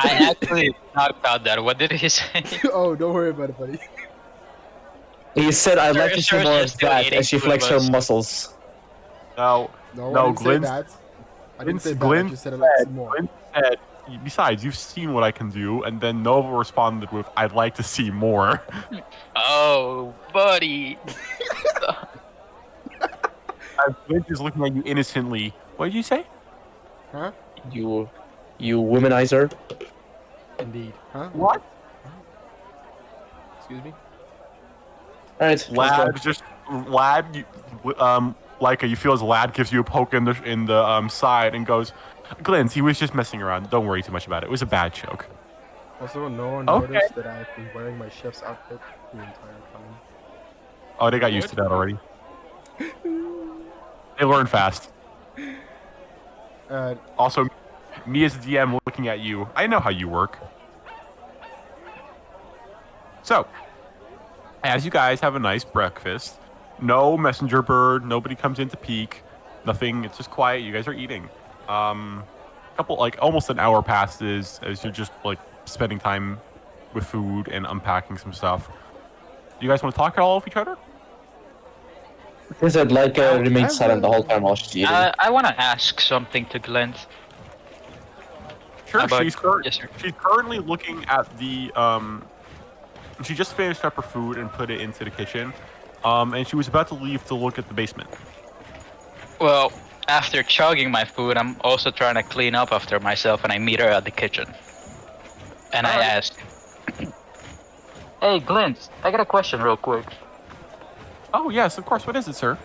I actually thought about that. What did he say? Oh, don't worry about it, buddy. He said, "I'd like to see Sure, more she's of still that," eating as she food flexes her was- muscles. No, No, No, I didn't say Glenn's- that. I didn't say that. I Glenn's just said I'd like to see more. Glenn said, besides, you've seen what I can do, and then Nova responded with, "I'd like to see more." Oh, buddy. Glynn is looking at you innocently. What did you say? Huh? You womanizer. Indeed. Huh? What? Excuse me? Alright, Lad, Laika, you feel as Lad gives you a poke in the side and goes, "Glenn, he was just messing around. Don't worry too much about it. It was a bad joke." Also, no one Okay. noticed that I've been wearing my chef's outfit the entire time. Oh, they got used to that already. They learn fast. Also, me as the DM looking at you, I know how you work. So, as you guys have a nice breakfast, no messenger bird, nobody comes in to peek, nothing, it's just quiet, you guys are eating. Almost an hour passes as you're just, spending time with food and unpacking some stuff. Do you guys want to talk at all with each other? He said, remained silent the whole time while she's eating. I want to ask something to Glenn. Sure, About- she's currently looking at the she just finished up her food and put it into the kitchen, and she was about to leave to look at the basement. Well, after chugging my food, I'm also trying to clean up after myself, and I meet her at the kitchen. And I ask, "Hey, Glenn, I got a question real quick. Oh yes, of course. What is it, sir?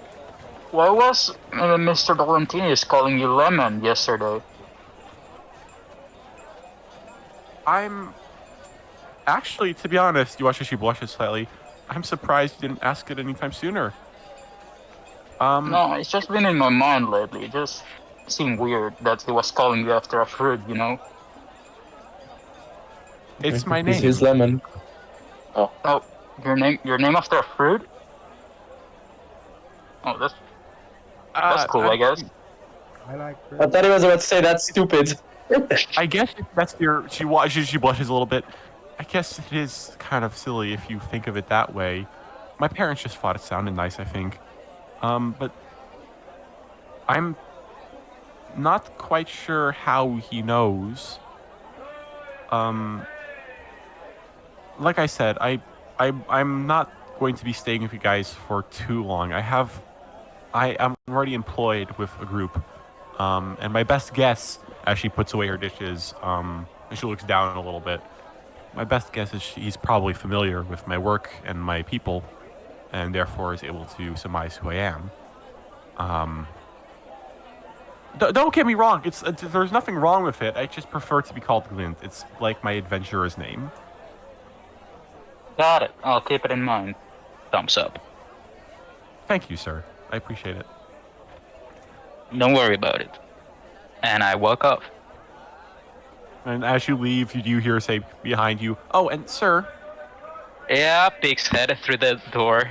Why was Mr. Valentinius calling you Lemon yesterday?" I'm actually, to be honest, you watch as she blushes slightly. I'm surprised you didn't ask it anytime sooner. No, it's just been in my mind lately. It just seemed weird that he was calling you after a fruit, you know? It's my This name. is Lemon. Oh, your name after a fruit? Oh, that's cool, I guess. I like I thought he was about to say that's stupid. I guess if that's your. She blushes a little bit. I guess it is kind of silly if you think of it that way. My parents just thought it sounded nice, I think. But I'm not quite sure how he knows. Like I said, I'm not going to be staying with you guys for too long. I am already employed with a group, and my best guess as she puts away her dishes, and she looks down a little bit. My best guess is he's probably familiar with my work and my people, and therefore is able to surmise who I am. Don't get me wrong. There's nothing wrong with it. I just prefer to be called Glint. It's like my adventurer's name. Got it. I'll keep it in mind. Thumbs up. Thank you, sir. I appreciate it. Don't worry about it. And I walk off. And as you leave, you do hear say behind you, "Oh, and sir." Yeah, peeks head through the door.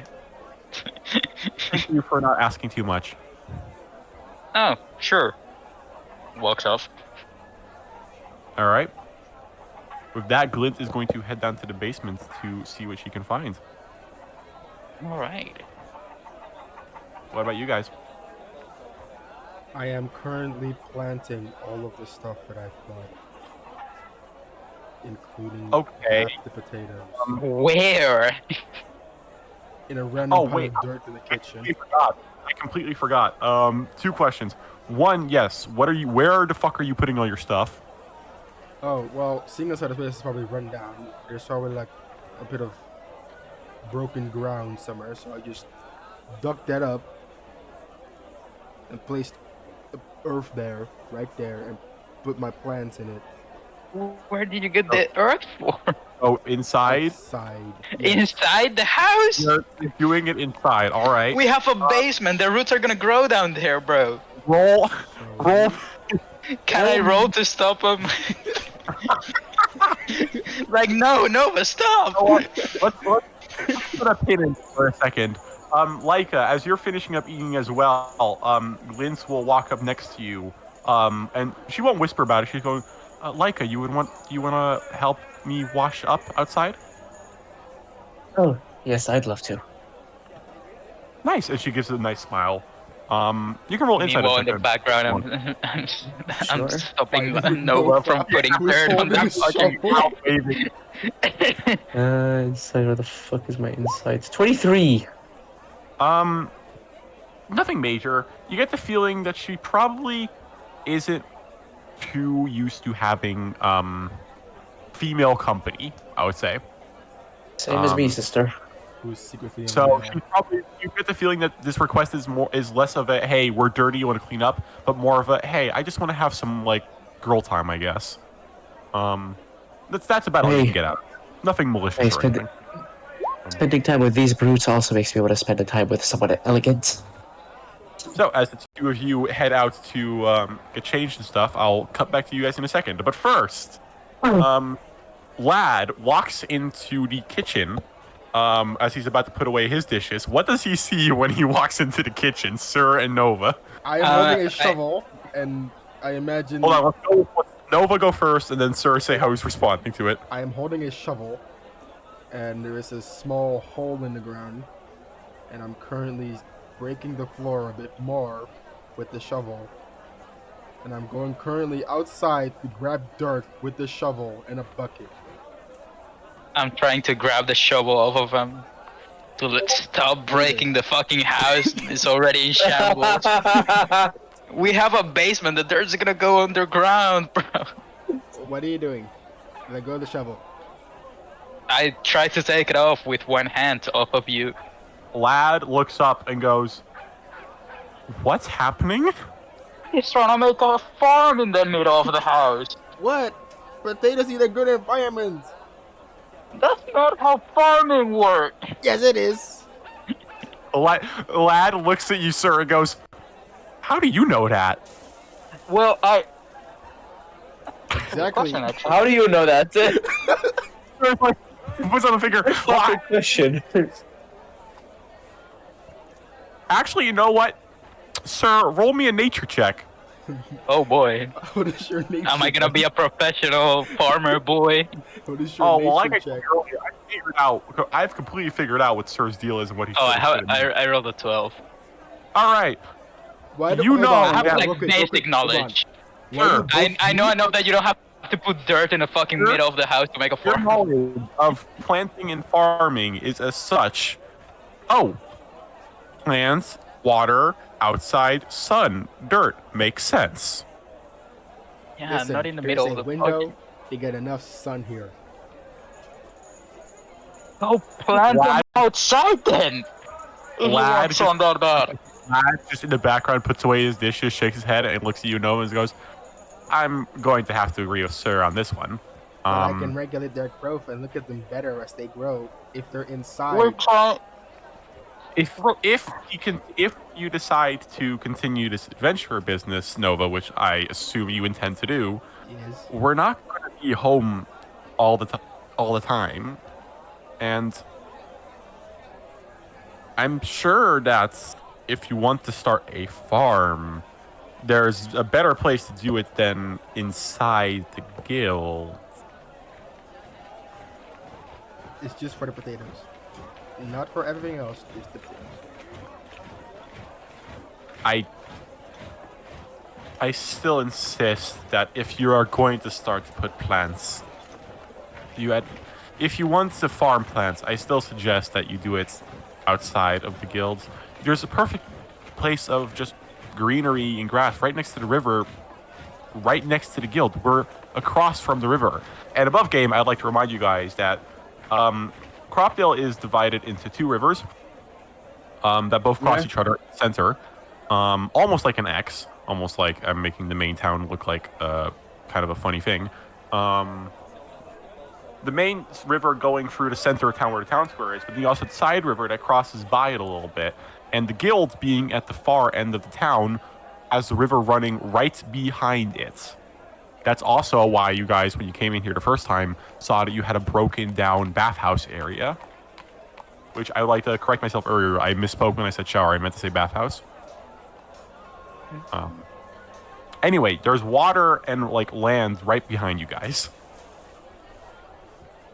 Thank you for not asking too much. Oh, sure. Walks off. All right. With that, Glint is going to head down to the basement to see what she can find. All right. What about you guys? I am currently planting all of the stuff that I've bought, including Okay. half the potatoes, Where? in a random pile wait. of dirt in the kitchen. I completely forgot. 2 questions. One, yes. Where the fuck are you putting all your stuff? Oh, well, seeing as how the place is probably run down, there's probably like a bit of broken ground somewhere, so I just dug that up and placed the earth there, right there, and put my plants in it. Where did you get the earth for? Oh, inside? Outside. Yes. Inside the house? You're doing it inside. All right. We have a basement. The roots are gonna grow down there, bro. Roll. Roll. Can I roll to stop them? Like, no, Nova, stop! Let's put a pin in for a second. Laika, as you're finishing up eating as well, Linz will walk up next to you, and she won't whisper about it. She's going, Laika, do you want to help me wash up outside? Oh, yes, I'd love to. Nice, and she gives a nice smile. You can roll inside. Meanwhile, in the background, I'm Sure. stopping Nova from putting dirt on holding the a fucking. Inside, where the fuck is my insights? 23! Nothing major. You get the feeling that she probably isn't too used to having female company, I would say. Same as me, sister. Who's secretly in So the she probably, you get the feeling that this request is less of a hey, we're dirty, you want to clean up, but more of a hey, I just want to have some like girl time, I guess. That's about all you Hey. can get out. Nothing malicious Hey, or anything. Spending time with these brutes also makes me want to spend the time with someone elegant. So as the two of you head out to get changed and stuff, I'll cut back to you guys in a second. But first, Lad walks into the kitchen. As he's about to put away his dishes, what does he see when he walks into the kitchen, Sir and Nova? I am holding a shovel, and I imagine Hold on, let's go. Let Nova go first, and then Sir say how he's responding to it. I am holding a shovel, and there is a small hole in the ground, and I'm currently breaking the floor a bit more with the shovel. And I'm going currently outside to grab dirt with the shovel and a bucket. I'm trying to grab the shovel off of him to stop breaking the fucking house. It's already in shambles. We have a basement. The dirt's gonna go underground, bro. What are you doing? Let go of the shovel. I tried to take it off with one hand off of you. Lad looks up and goes, "What's happening?" He's trying to make a farm in the middle of the house. What? Potatoes need a good environment. That's not how farming works. Yes, it is. Lad looks at you, Sir, and goes, "How do you know that?" Well, Exactly. Question, actually. How do you know that? He puts on the finger. Fucking question. Actually, you know what? Sir, roll me a nature check. Oh boy. What is your nature? Am I gonna be a professional farmer boy? What is your Oh, well, like I nature said check? earlier, I've completely figured out what Sir's deal is and what he's Oh, I I rolled a 12. All right. Why You know I have Yeah, like real quick, basic knowledge. Sure. I know that you don't have to put dirt in the fucking Sure. middle of the house to make a Your farm. knowledge of planting and farming is as such. Oh, plants, water, outside, sun, dirt. Makes sense. Yeah, Listen, not in the there's middle a of the window. You get enough sun here. Go plant them Lad- outside then. If you Lad want just- sun down there. Lad just in the background puts away his dishes, shakes his head, and looks at you, Nova, and goes, "I'm going to have to agree with Sir on this one." But I can regulate their growth and look at them better as they grow if they're We're inside. trying. If you decide to continue this adventure business, Nova, which I assume you intend to do, Yes. we're not going to be home all the time, and I'm sure that if you want to start a farm, there's a better place to do it than inside the guild. It's just for the potatoes. Not for everything else, just the potatoes. I still insist that if you are going to start to put plants, if you want to farm plants, I still suggest that you do it outside of the guilds. There's a perfect place of just greenery and grass right next to the river, right next to the guild. We're across from the river. And above game, I'd like to remind you guys that Cropdale is divided into 2 rivers that both cross each other at the center, almost like an X, almost like I'm making the main town look like kind of a funny thing. The main river going through the center of town where the town square is, but then you also have the side river that crosses by it a little bit. And the guild being at the far end of the town has the river running right behind it. That's also why you guys, when you came in here the first time, saw that you had a broken down bathhouse area. Which I would like to correct myself earlier. I misspoke when I said shower. I meant to say bathhouse. Anyway, there's water and like land right behind you guys.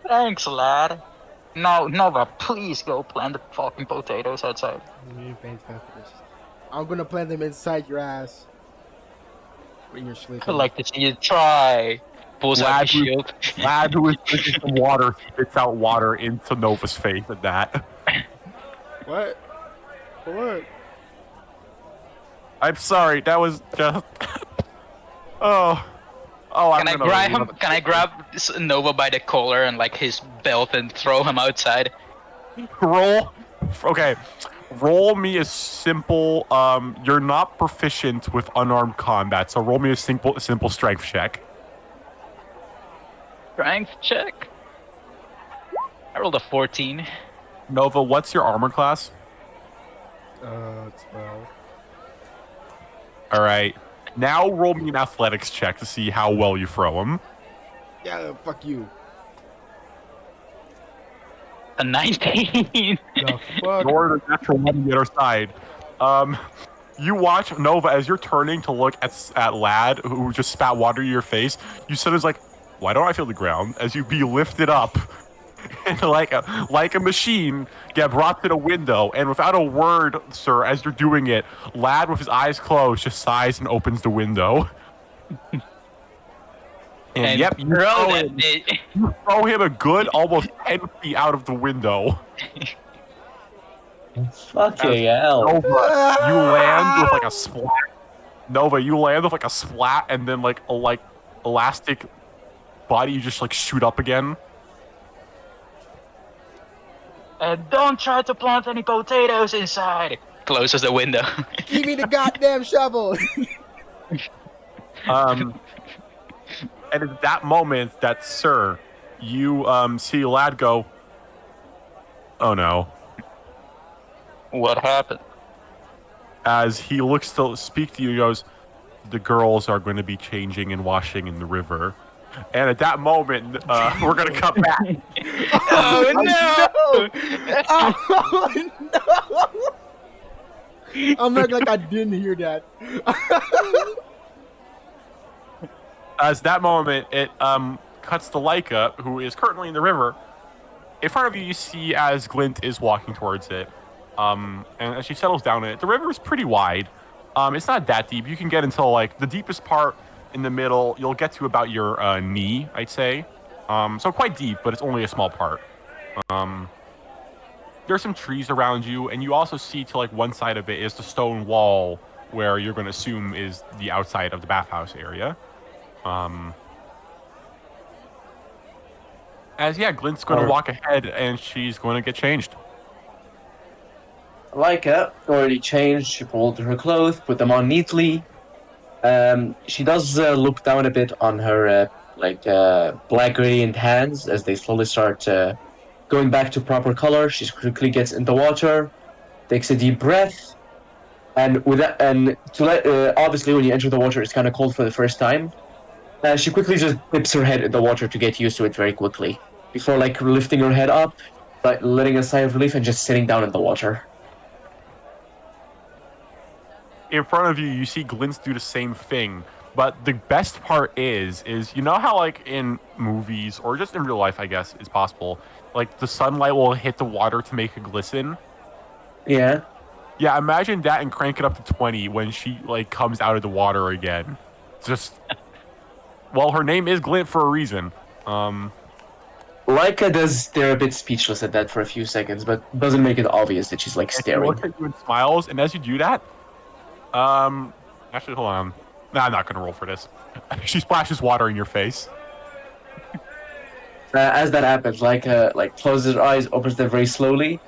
Thanks, lad. No, Nova, please go plant the fucking potatoes outside. I'm gonna plant them inside your ass when you're sleeping. I'd like to see you try. Pulls out the shield. Lad who is drinking some water spits out water into Nova's face at that. What? What? I'm sorry, that was just... Oh, Can I grab Nova by the collar and like his belt and throw him outside? Roll. Okay. Roll me a simple. You're not proficient with unarmed combat, so roll me a simple strength check. Strength check. I rolled a 14. Nova, what's your armor class? 12. All right. Now roll me an athletics check to see how well you throw him. Yeah, fuck you. A 19. The fuck? You're the natural one on the other side. You watch Nova as you're turning to look at Lad, who just spat water in your face. You said it's like, why don't I feel the ground? As you be lifted up, and like a machine, get brought to the window, and without a word, sir, as you're doing it, Lad with his eyes closed just sighs and opens the window. And yep, you throw him a good almost 10 feet out of the window. Fucking hell. Nova, you land with like a splat. Nova, you land with like a splat, and then like a elastic body, you just like shoot up again. And don't try to plant any potatoes inside. Closes the window. Give me the goddamn shovel. And at that moment, that sir, you see Lad go, oh no. What happened? As he looks to speak to you, he goes, the girls are going to be changing and washing in the river. And at that moment, we're going to cut back. Oh no! Oh no! I'm not like I didn't hear that. As that moment, it cuts to Leica, who is currently in the river. In front of you, you see as Glint is walking towards it. And as she settles down in it, the river is pretty wide. It's not that deep. You can get until like the deepest part in the middle. You'll get to about your knee, I'd say. So quite deep, but it's only a small part. There's some trees around you, and you also see to like one side of it is the stone wall where you're going to assume is the outside of the bathhouse area. Glint's going to walk ahead and she's going to get changed. Laika already changed. She pulled her clothes, put them on neatly. She does look down a bit on her black gradient hands as they slowly start going back to proper color. She quickly gets in the water, takes a deep breath, and obviously when you enter the water, it's kind of cold for the first time. She quickly just dips her head in the water to get used to it very quickly before lifting her head up, letting a sigh of relief, and just sitting down in the water. In front of you, you see Glintz do the same thing. But the best part is you know how in movies or just in real life, I guess, is possible, the sunlight will hit the water to make it glisten. Yeah. Yeah, imagine that and crank it up to 20 when she comes out of the water again. Just well, her name is Glint for a reason. Laika does stare a bit speechless at that for a few seconds, but doesn't make it obvious that she's staring. She looks at you and smiles, and as you do that, actually, hold on. Nah, I'm not gonna roll for this. She splashes water in your face. As that happens, Laika closes her eyes, opens them very slowly.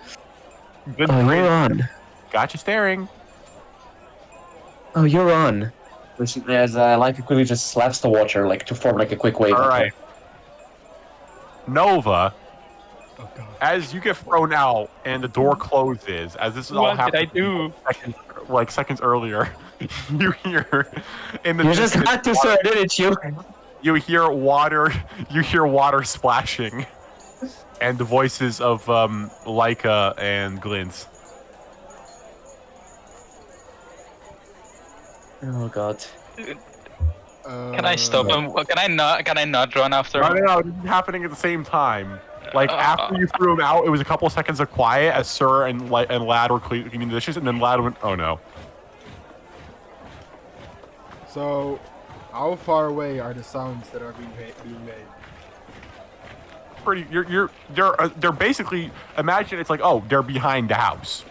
Good you're on. Got you staring. Oh, you're on. As Laika quickly just slaps the water to form a quick wave. All right. Nova, Oh god. as you get thrown out and the door closes, as this is all happening, What did I do? seconds earlier, you hear in the You just had to, sir, didn't you? You hear water. You hear water splashing, and the voices of Laika and Glintz. Oh god. Can I stop him? Can I not run after him? No, this is happening at the same time. After you threw him out, it was a couple of seconds of quiet as Sir and Lad were cleaning the dishes, and then Lad went, "Oh no." So, how far away are the sounds that are being made? Pretty. They're basically, imagine it's they're behind the house.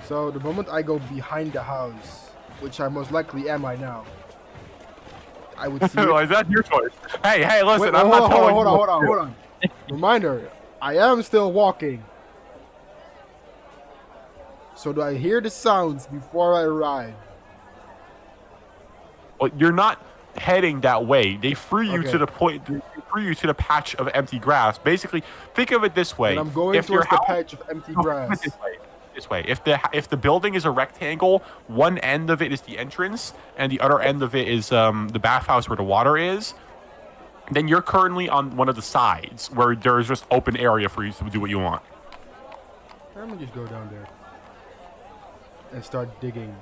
So the moment I go behind the house, which I most likely am right now, I would see. Is that your choice? Hey, listen, Wait, I'm not telling you. hold on. Reminder, I am still walking. So do I hear the sounds before I arrive? Well, you're not heading that way. They threw you Okay. to the point. They threw you to the patch of empty grass. Basically, think of it this way. And I'm going If your towards the house- patch of empty No, grass. This way. If the building is a rectangle, one end of it is the entrance, and the other end of it is the bathhouse where the water is. Then you're currently on one of the sides where there is just open area for you to do what you want. I'm gonna just go down there and start digging.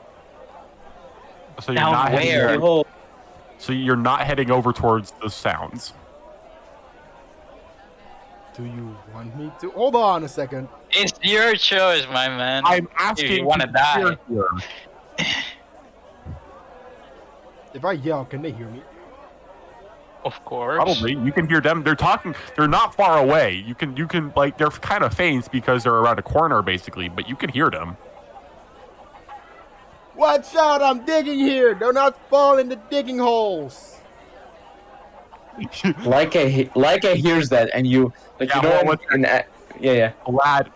So you're Down not where? heading, so you're not heading over towards the sounds. Do you want me to? Hold on a second. It's your choice, my man. I'm If you asking. wanna to die. hear here. If I yell, can they hear me? Of course. Probably. You can hear them. They're talking. They're not far away. You can they're kind of faint because they're around a corner basically, but you can hear them. Watch out! I'm digging here. Do not fall in the digging holes. Laika hears that, and you yeah. Lad,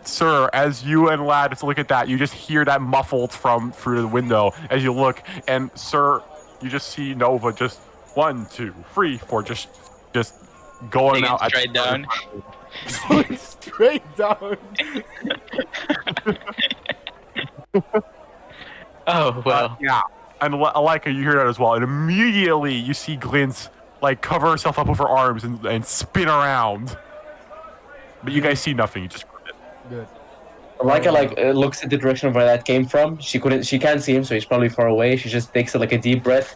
sir, as you and Lad look at that, you just hear that muffled from through the window as you look, and sir, you just see Nova just 1, 2, 3, 4, just going Digging out straight down. Going straight down. Oh well. Yeah, and Laika, you hear that as well, and immediately you see Glintz cover herself up with her arms and spin around. But you guys see nothing. You just Good. Laika looks at the direction of where that came from. She can't see him, so he's probably far away. She just takes a deep breath.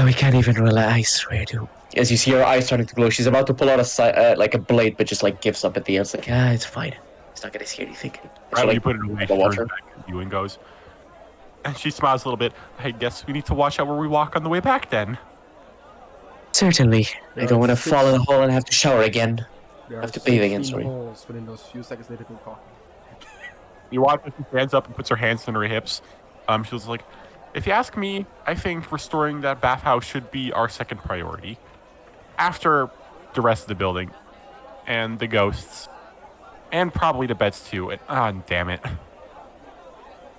We can't even relax, I swear to. As you see her eyes starting to glow, she's about to pull out a blade, but just gives up at the end. It's it's fine. It's not gonna see anything. right, So, you put it away. the She water. turns back to you and goes. And she smiles a little bit. I guess we need to watch out where we walk on the way back then. Certainly. I don't want to 6 fall in the hole and have to shower again. There Have are to bathe again, 16 sorry. holes within those few seconds they've been talking. You watch as she stands up and puts her hands on her hips. She was like, If you ask me, I think restoring that bathhouse should be our second priority. After the rest of the building. And the ghosts. And probably the beds too. And, damn it.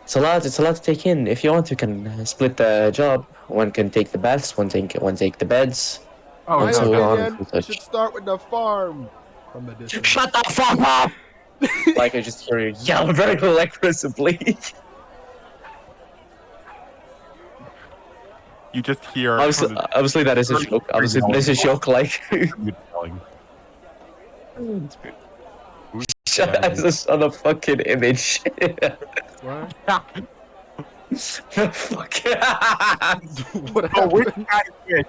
It's a lot. It's a lot to take in. If you want, you can split the job. One can take the baths. One take the beds. Oh, My and so on opinion, and we such. should start with the farm from the distance. Shut the fuck up! Like I just hear you yell very aggressively. You just hear... Obviously that is a joke. Obviously that is a joke. Like, shut us on a fucking image. What? The fuck? What Oh, which happened? guy did?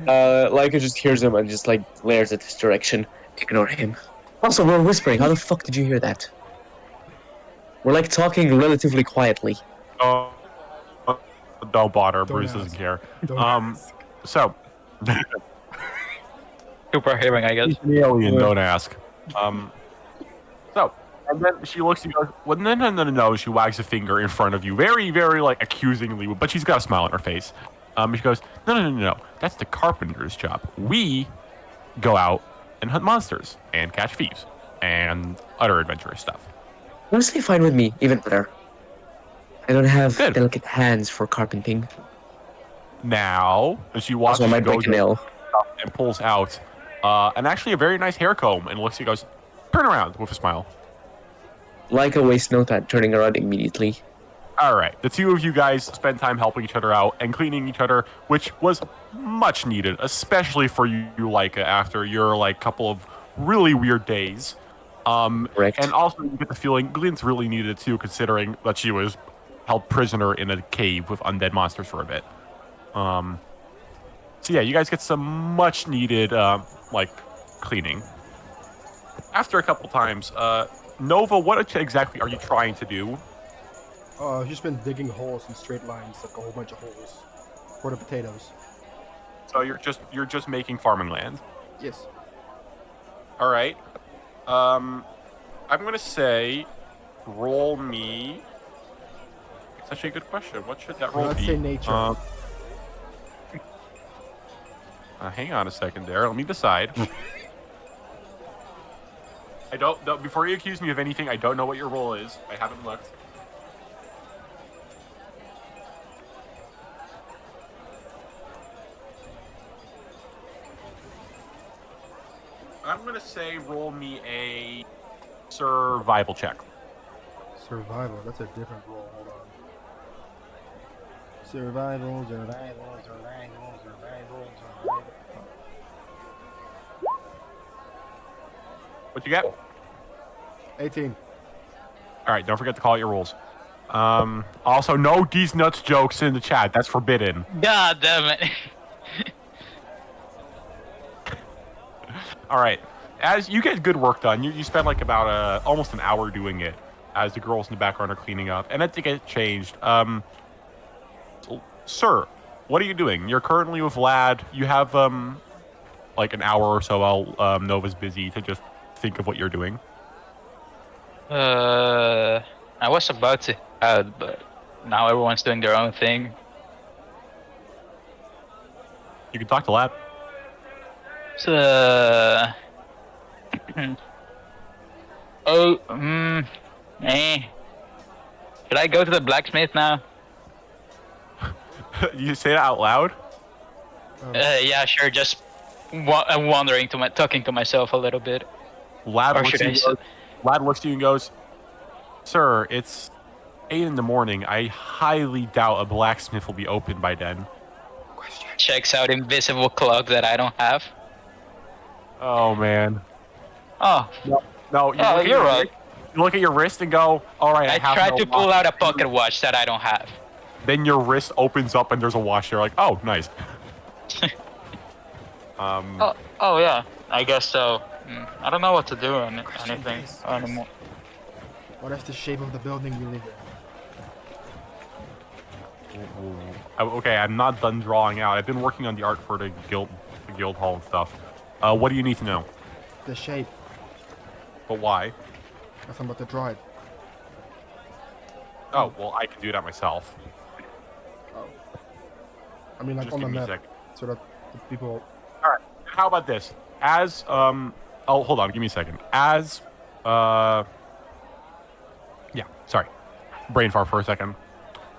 Leica just hears him and just like glares at this direction. Ignore him. Also, we're whispering. How the fuck did you hear that? We're like talking relatively quietly. Oh, don't bother. Don't Bruce ask. doesn't care. Don't ask. So, Super hearing, I guess. he's an alien. Don't ask. So, and then she looks and goes, "Well, no." She wags a finger in front of you, very, very like accusingly, but she's got a smile on her face. She goes, "No. That's the carpenter's job. We go out and hunt monsters and catch thieves and other adventurous stuff." Honestly, fine with me. Even better. I don't have Good. delicate hands for carpenting. Now, and she walks Also, I might goes break a nail. and pulls out, and actually a very nice hair comb, and looks and goes, "Turn around," with a smile. Leica wastes no time turning around immediately. All right, the two of you guys spend time helping each other out and cleaning each other, which was much needed, especially for you, Leica, after your like couple of really weird days. Correct. And also, you get the feeling Glint's really needed it too, considering that she was held prisoner in a cave with undead monsters for a bit. So yeah, you guys get some much needed like cleaning. After a couple times, Nova, what exactly are you trying to do? I've just been digging holes in straight lines, like a whole bunch of holes for the potatoes. So you're just making farming land. Yes. All right. I'm gonna say, roll me. It's actually a good question. What should that roll Let's be? say nature. Hang on a second there. Let me decide. I don't know. Before you accuse me of anything, I don't know what your role is. I haven't looked. I'm gonna say roll me a survival check. Survival, that's a different roll. Hold on. Survival. What you get? 18. All right, don't forget to call out your rolls. Also, no these nuts jokes in the chat. That's forbidden. God damn it. All right, as you get good work done, you spend like about almost an hour doing it, as the girls in the background are cleaning up, and then to get changed. Sir, what are you doing? You're currently with Vlad. You have like an hour or so while Nova's busy to just think of what you're doing. I was about to add, but now everyone's doing their own thing. You can talk to Lad. So, should I go to the blacksmith now? You say that out loud? Yeah, sure. Just I'm wondering talking to myself a little bit. Lad Or looks, should at I you, s- Lad looks at you and goes, "Sir, it's 8 in the morning. I highly doubt a blacksmith will be open by then." Checks out invisible clock that I don't have. Oh man. Oh, No, you Oh, look at you're your right. wrist- You look at your wrist and go, "All right, I I have tried no to pull watch." out a pocket watch that I don't have. Then your wrist opens up and there's a watch there. Like, oh, nice. Oh yeah, I guess so. I don't know what to do on anything Yes. anymore. What is the shape of the building you live in? Okay, I'm not done drawing out. I've been working on the art for the guild hall and stuff. What do you need to know? The shape. But why? That's I'm about to draw it. Oh, well, I can do that myself. Oh. I mean, like Just on the give me a map, second. so that the people. How about this? As oh, hold on, give me a second. As yeah, sorry, brain fart for a second.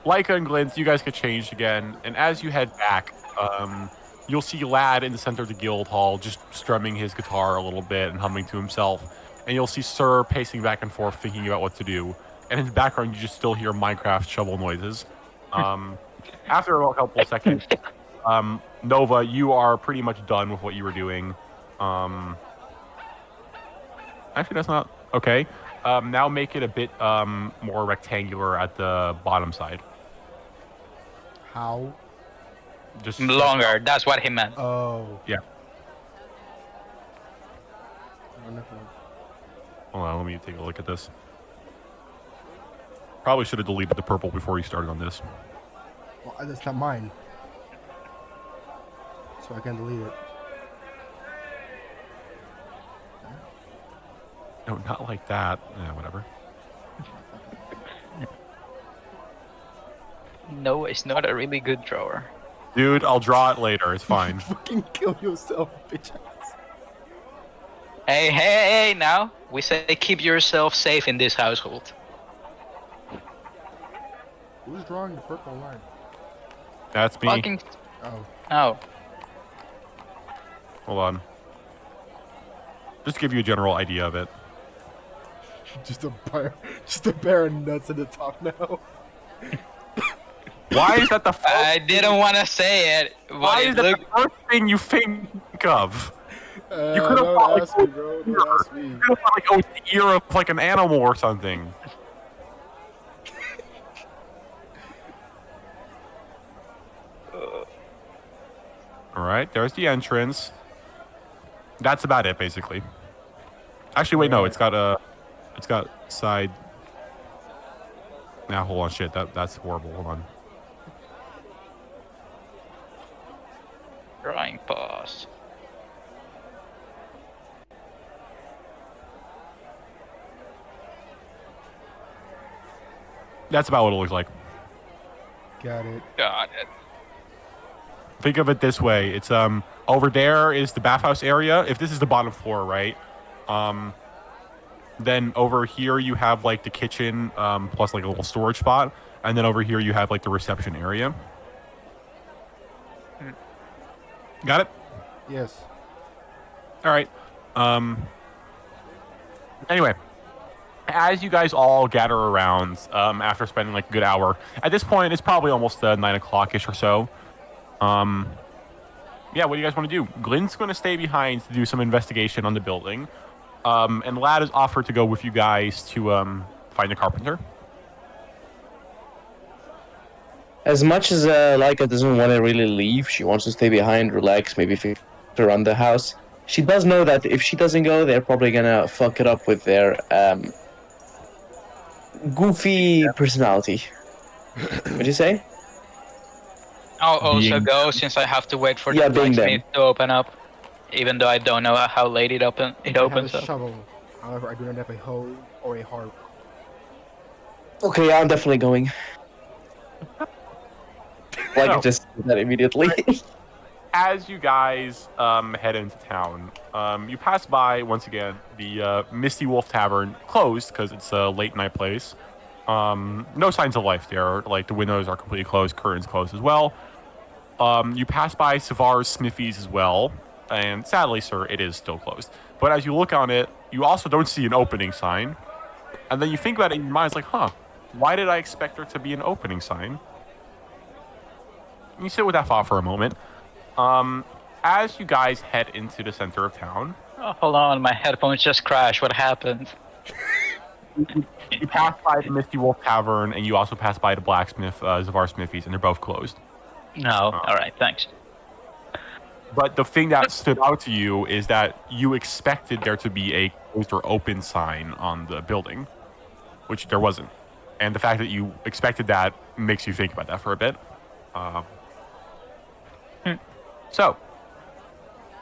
Leica and Glintz, you guys get changed again, and as you head back, you'll see Lad in the center of the guild hall, just strumming his guitar a little bit and humming to himself, and you'll see Sir pacing back and forth, thinking about what to do. And in the background, you just still hear Minecraft shovel noises. After a couple of seconds, Nova, you are pretty much done with what you were doing. Actually, that's not okay. Now make it a bit more rectangular at the bottom side. How? Just Longer. That's what he meant. Oh. Yeah. Wonderful. Hold on, let me take a look at this. Probably should have deleted the purple before you started on this. Well, that's not mine. So I can delete it. No, not like that. Yeah, whatever. No, it's not a really good drawer. Dude, I'll draw it later. It's fine. Fucking kill yourself, bitch ass. Hey, now. We say keep yourself safe in this household. Who's drawing the purple line? That's me. Fucking... Oh. Oh. Hold on. Just to give you a general idea of it. Just a bear and nuts at the top now. Why is that the first? I didn't want to say it. But Why it is that looked... the first thing you think of? You could have Don't thought, ask me, bro. Don't ask me. You could have thought, like, oh, it's the ear of like an animal or something. All right, there's the entrance. That's about it, basically. Actually, wait, no, it's got side. Now, hold on, shit, that's horrible. Hold on. Drawing pause. That's about what it looks like. Got it. Got it. Think of it this way: it's over there is the bathhouse area. If this is the bottom floor, right? Then over here you have like the kitchen plus like a little storage spot, and then over here you have like the reception area. Got it? Yes. All right. Anyway, as you guys all gather around after spending like a good hour, at this point it's probably almost 9 o'clock-ish or so. Yeah, what do you guys want to do? Glenn's going to stay behind to do some investigation on the building. And Lad has offered to go with you guys to find the carpenter. As much as Laika doesn't want to really leave, she wants to stay behind, relax, maybe fix around the house. She does know that if she doesn't go, they're probably gonna fuck it up with their goofy personality. What'd you say? I'll also Being- go since I have to wait for Yeah, the being blacksmith to open up. Even though I don't know how late it opens I have a up. shovel. However, I do not have a hoe or a harp. Okay, I'm definitely going. Like, No. just do that immediately. As you guys head into town, you pass by, once again, the Misty Wolf Tavern, closed because it's a late night place. No signs of life there. Like, the windows are completely closed, curtains closed as well. You pass by Savar's Smithies as well, and sadly, sir, it is still closed. But as you look on it, you also don't see an opening sign. And then you think about it in your mind, it's like, huh, why did I expect there to be an opening sign? You sit with that thought for a moment. As you guys head into the center of town, Oh, hold on, my headphones just crashed. What happened? you pass by the Misty Wolf Tavern, and you also pass by the blacksmith, Zavar Smithies, and they're both closed. No. Alright, thanks. But the thing that stood out to you is that you expected there to be a closed or open sign on the building, which there wasn't. And the fact that you expected that makes you think about that for a bit. So,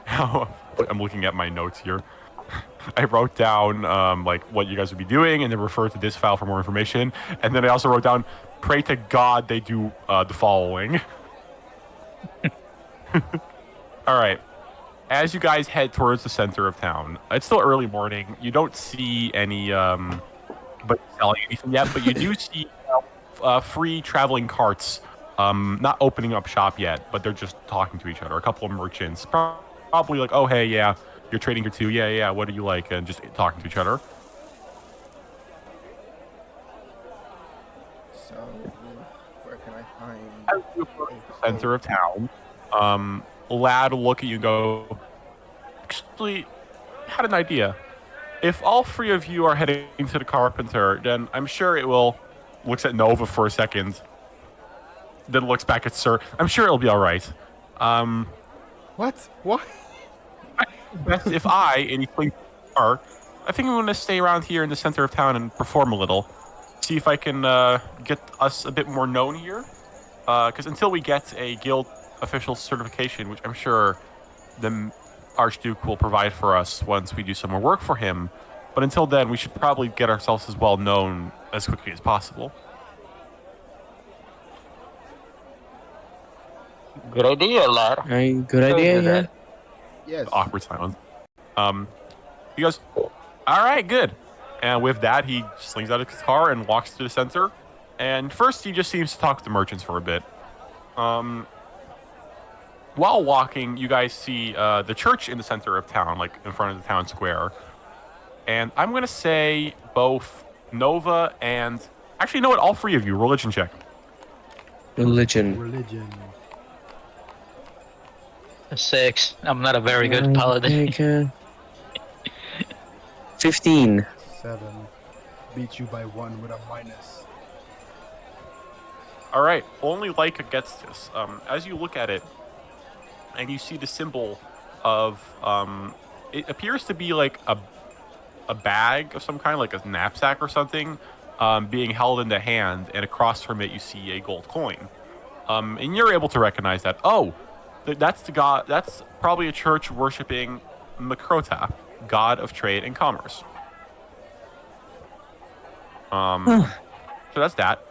I'm looking at my notes here. I wrote down like what you guys would be doing, and then refer to this file for more information. And then I also wrote down, pray to God they do the following. All right. As you guys head towards the center of town, it's still early morning. You don't see any but selling anything yet, but you do see free traveling carts. Not opening up shop yet, but they're just talking to each other. A couple of merchants, probably like, "Oh, hey, yeah, you're trading here too. Yeah, yeah. What do you like?" And just talking to each other. So, where can I find? As you approach the center of town, Lad will look at you and go, "Actually, I had an idea. If all three of you are heading to the carpenter, then I'm sure it will." Looks at Nova for a second, then looks back at Sir. I'm sure it'll be all right. What? What? Best if I, and he thinks are, I think I'm going to stay around here in the center of town and perform a little. See if I can get us a bit more known here. Because until we get a guild official certification, which I'm sure the Archduke will provide for us once we do some more work for him, but until then, we should probably get ourselves as well known as quickly as possible. Good idea, lad. Good idea, yeah. Yes. Awkward silence. He goes, "All right, good." And with that, he slings out his guitar and walks to the center. And first, he just seems to talk to the merchants for a bit. While walking, you guys see the church in the center of town, like in front of the town square. And I'm going to say both Nova and... Actually, you know what? All three of you, religion check. Religion. Religion. 6. I'm not a very good paladin. 15. 7. Beat you by 1 with a minus. All right, only Leica gets this. As you look at it, and you see the symbol of... it appears to be like a bag of some kind, like a knapsack or something, being held in the hand, and across from it you see a gold coin. And you're able to recognize that. Oh, that's the god. That's probably a church worshiping Makrota, god of trade and commerce. So that's that.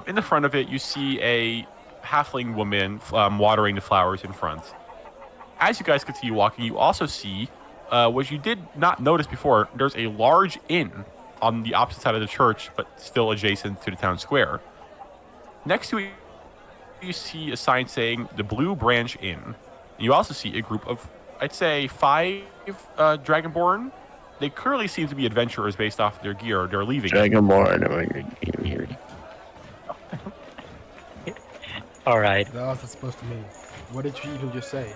In the front of it, you see a halfling woman watering the flowers in front. As you guys continue walking, you also see, what you did not notice before, there's a large inn on the opposite side of the church, but still adjacent to the town square. Next to it, you see a sign saying the Blue Branch Inn. You also see a group of, I'd say, 5 Dragonborn. They clearly seem to be adventurers based off their gear. They're leaving. Dragonborn. All right. What else is supposed to mean? What did you even just say?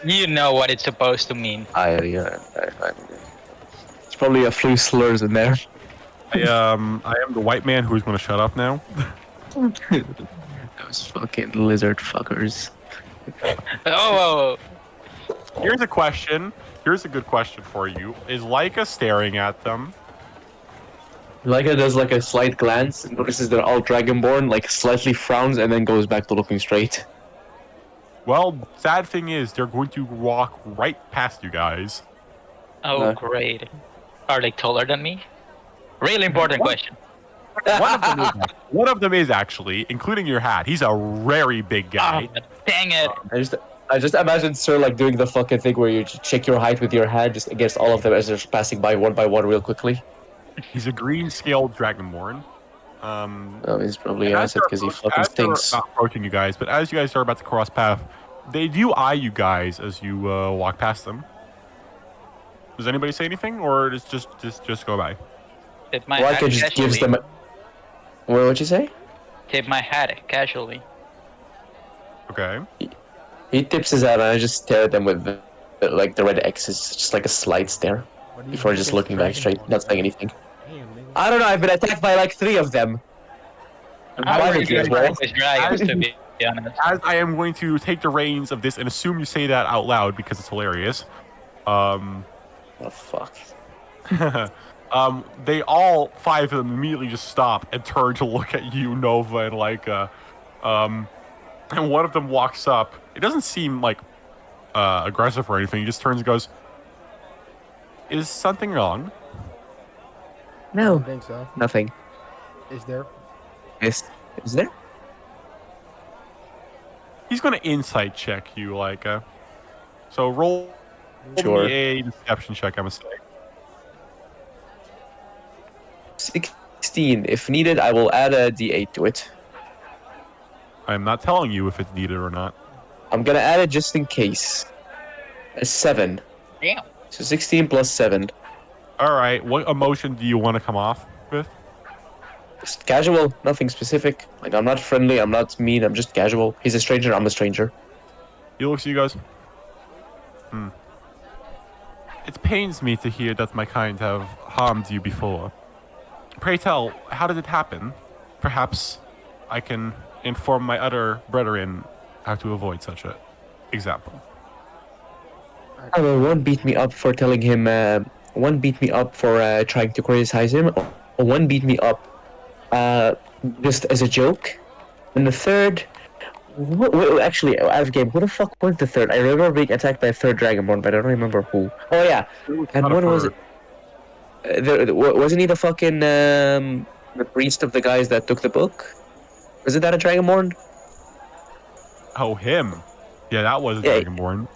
You know what it's supposed to mean. It's probably a few slurs in there. I am the white man who's going to shut up now. Those fucking lizard fuckers. Oh, Here's a question. Here's a good question for you. Is Leica staring at them? Leica does like a slight glance, notices they're all Dragonborn, like slightly frowns, and then goes back to looking straight. Well, sad thing is, they're going to walk right past you guys. oh, great. Are they taller than me? Really important question. One of them is actually, including your hat. He's a very big guy. Oh, dang it. I just imagine Sir like doing the fucking thing where you check your height with your hand just against all of them as they're passing by one real quickly. He's a green-scaled Dragonborn. Oh, he's probably acid because he fucking stinks. Not approaching you guys, but as you guys are about to cross path, they do eye you guys as you walk past them. Does anybody say anything, or does just go by? Tip my Leica hat just casually. gives them. What'd you say? Tip my hat casually. Okay. He tips his hat, and I just stare at them with the red X's, just like a slight stare, What do you before think just is looking back straight, Dragonborn? not saying anything. Damn, nigga. I don't know. I've been attacked by like 3 of them. Violently as well. With dragons, to be honest. As I am going to take the reins of this and assume you say that out loud because it's hilarious. Oh fuck. They all 5 of them immediately just stop and turn to look at you, Nova, and Leica. And one of them walks up. It doesn't seem like aggressive or anything. He just turns and goes, Is something wrong? I No, don't think so. nothing. Is there? Is there? He's gonna insight check you, Laika. So roll Sure. me a deception check, I'm gonna say. 16. If needed, I will add a d8 to it. I'm not telling you if it's needed or not. I'm gonna add it just in case. A 7. Damn. So 16 plus 7. Alright, what emotion do you want to come off with? Just casual, nothing specific. Like, I'm not friendly, I'm not mean, I'm just casual. He's a stranger, I'm a stranger. He looks at you guys. It pains me to hear that my kind have harmed you before. Pray tell, how did it happen? Perhaps I can inform my other brethren how to avoid such a example. One beat me up for telling him, one beat me up for trying to criticize him, or one beat me up just as a joke. And the third, actually, out of game, who the fuck was the third? I remember being attacked by a third Dragonborn, but I don't remember who. Oh yeah, and one was, wasn't he the fucking, the priest of the guys that took the book? Was it that a Dragonborn? Oh, him. Yeah, that was a Yeah. Dragonborn.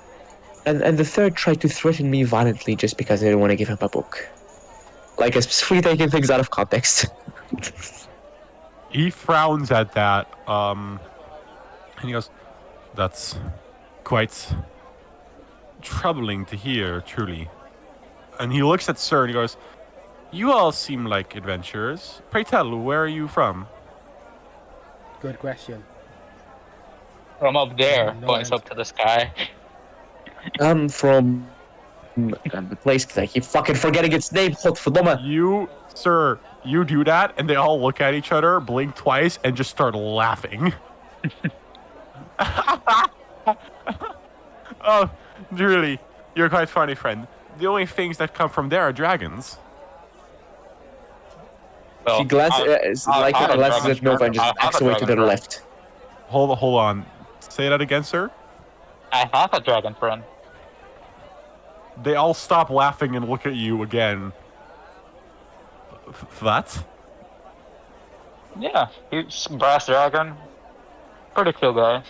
And the third tried to threaten me violently just because I didn't want to give him a book. Like, especially taking things out of context. He frowns at that, and he goes, "That's quite troubling to hear, truly." And he looks at Sir and he goes, "You all seem like adventurers. Pray tell, where are you from?" Good question. From up there, No points answer. up to the sky. I'm from the place that I keep fucking forgetting its name. Godverdomme. You, sir, you do that, and they all look at each other, blink twice, and just start laughing. Oh, truly, you're quite funny, friend. The only things that come from there are dragons. Well, She glances, like I have a glances dragon at Nova and friend. just I have backs a away to dragon the friend. left. Hold on. Say that again, sir. I have a dragon friend. They all stop laughing and look at you again. That? Yeah, he's brass dragon. Pretty cool guy.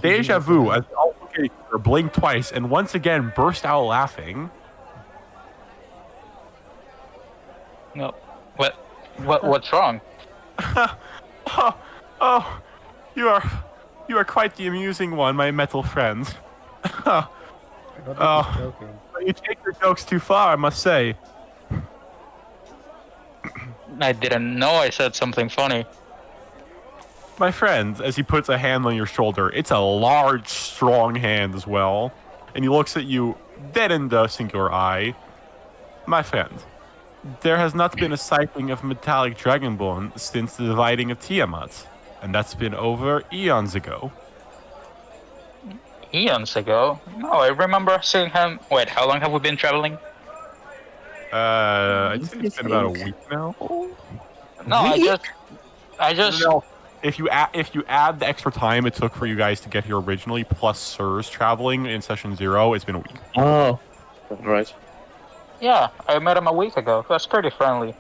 Deja vu, as they all look at each other, blink twice, and once again burst out laughing. No, what's wrong? Oh, you are quite the amusing one, my metal friend. I don't think Oh. he's joking. You take your jokes too far, I must say. I didn't know I said something funny. My friend, as he puts a hand on your shoulder, it's a large, strong hand as well, and he looks at you dead in the singular eye. My friend, there has not been a sighting of metallic dragonborn since the dividing of Tiamat, and that's been over eons ago. Eons ago? No, I remember seeing him. Wait, how long have we been traveling? I'd say it's been about a week now. No, I just. No, if you add the extra time it took for you guys to get here originally, plus Sir's traveling in session 0, it's been a week. Oh, right. Yeah, I met him a week ago. That's pretty friendly.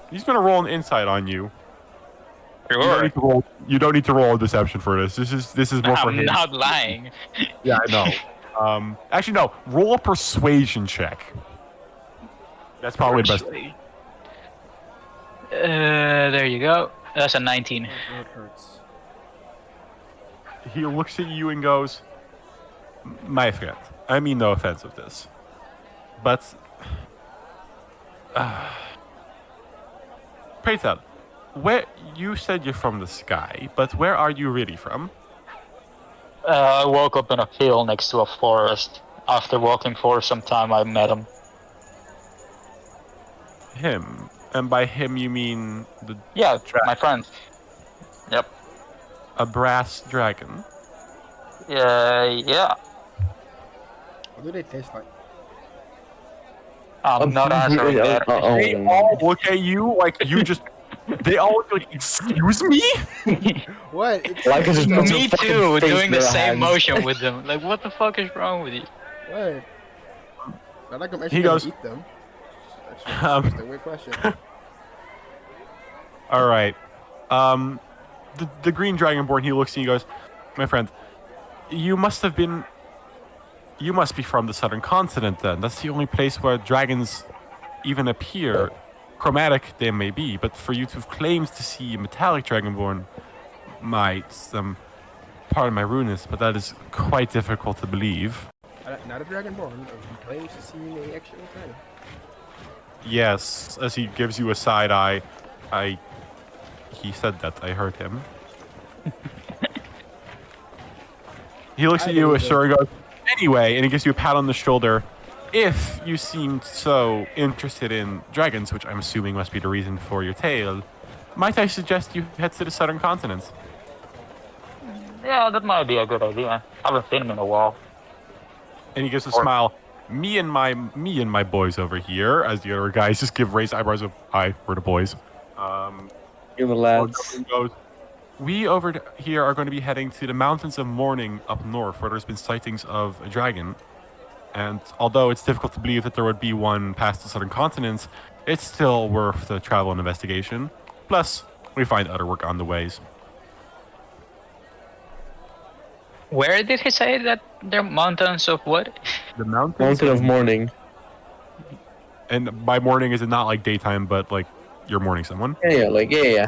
He's gonna roll an insight on you. Sure. You don't need to roll a deception for this. This is more for I'm him. not lying. Yeah, I know. Actually, no. Roll a persuasion check. That's probably the best. There you go. That's a 19. It hurts. He looks at you and goes, "My friend, I mean no offense of this, but pray tell, where you said you're from the sky, but where are you really from?" I woke up in a field next to a forest. After walking for some time, I met him. Him, and by him you mean Yeah, my friend. Yep. a brass dragon. Yeah. What do they taste like? I'm not answering that. They all look at you like you just. They all look like, "Excuse me." What? It's Like it's just Me fucking too, face doing the in their same hands. motion with them. Like, what the fuck is wrong with you? What? Not like I'm He actually goes- gonna eat them. That's Um, just a weird question. All right. The green dragonborn. He looks and he goes, "My friend, you must be from the southern continent. Then that's the only place where dragons even appear. Chromatic they may be, but for you to have claimed to see a metallic dragonborn, pardon my rudeness, but that is quite difficult to believe." Not a dragonborn. He claims to see an actual dragon. Yes, as he gives you a side eye. He said that. I heard him. He looks at you, sir, and goes, "Anyway," and he gives you a pat on the shoulder. "If you seemed so interested in dragons, which I'm assuming must be the reason for your tale, might I suggest you head to the southern continent?" Yeah, that might be a good idea. I haven't seen him in a while. And he gives a smile. Me and my boys over here," as the other guys just give raised eyebrows of, "Hi, we're the boys." You're the lads. Goes, "We over here are going to be heading to the Mountains of Mourning up north, where there's been sightings of a dragon. And although it's difficult to believe that there would be one past the southern continent, it's still worth the travel and investigation. Plus, we find other work on the ways." Where did he say that they're mountains of what? The mountains. Mountain of Mourning. And by morning, is it not like daytime, but like you're mourning someone? Yeah.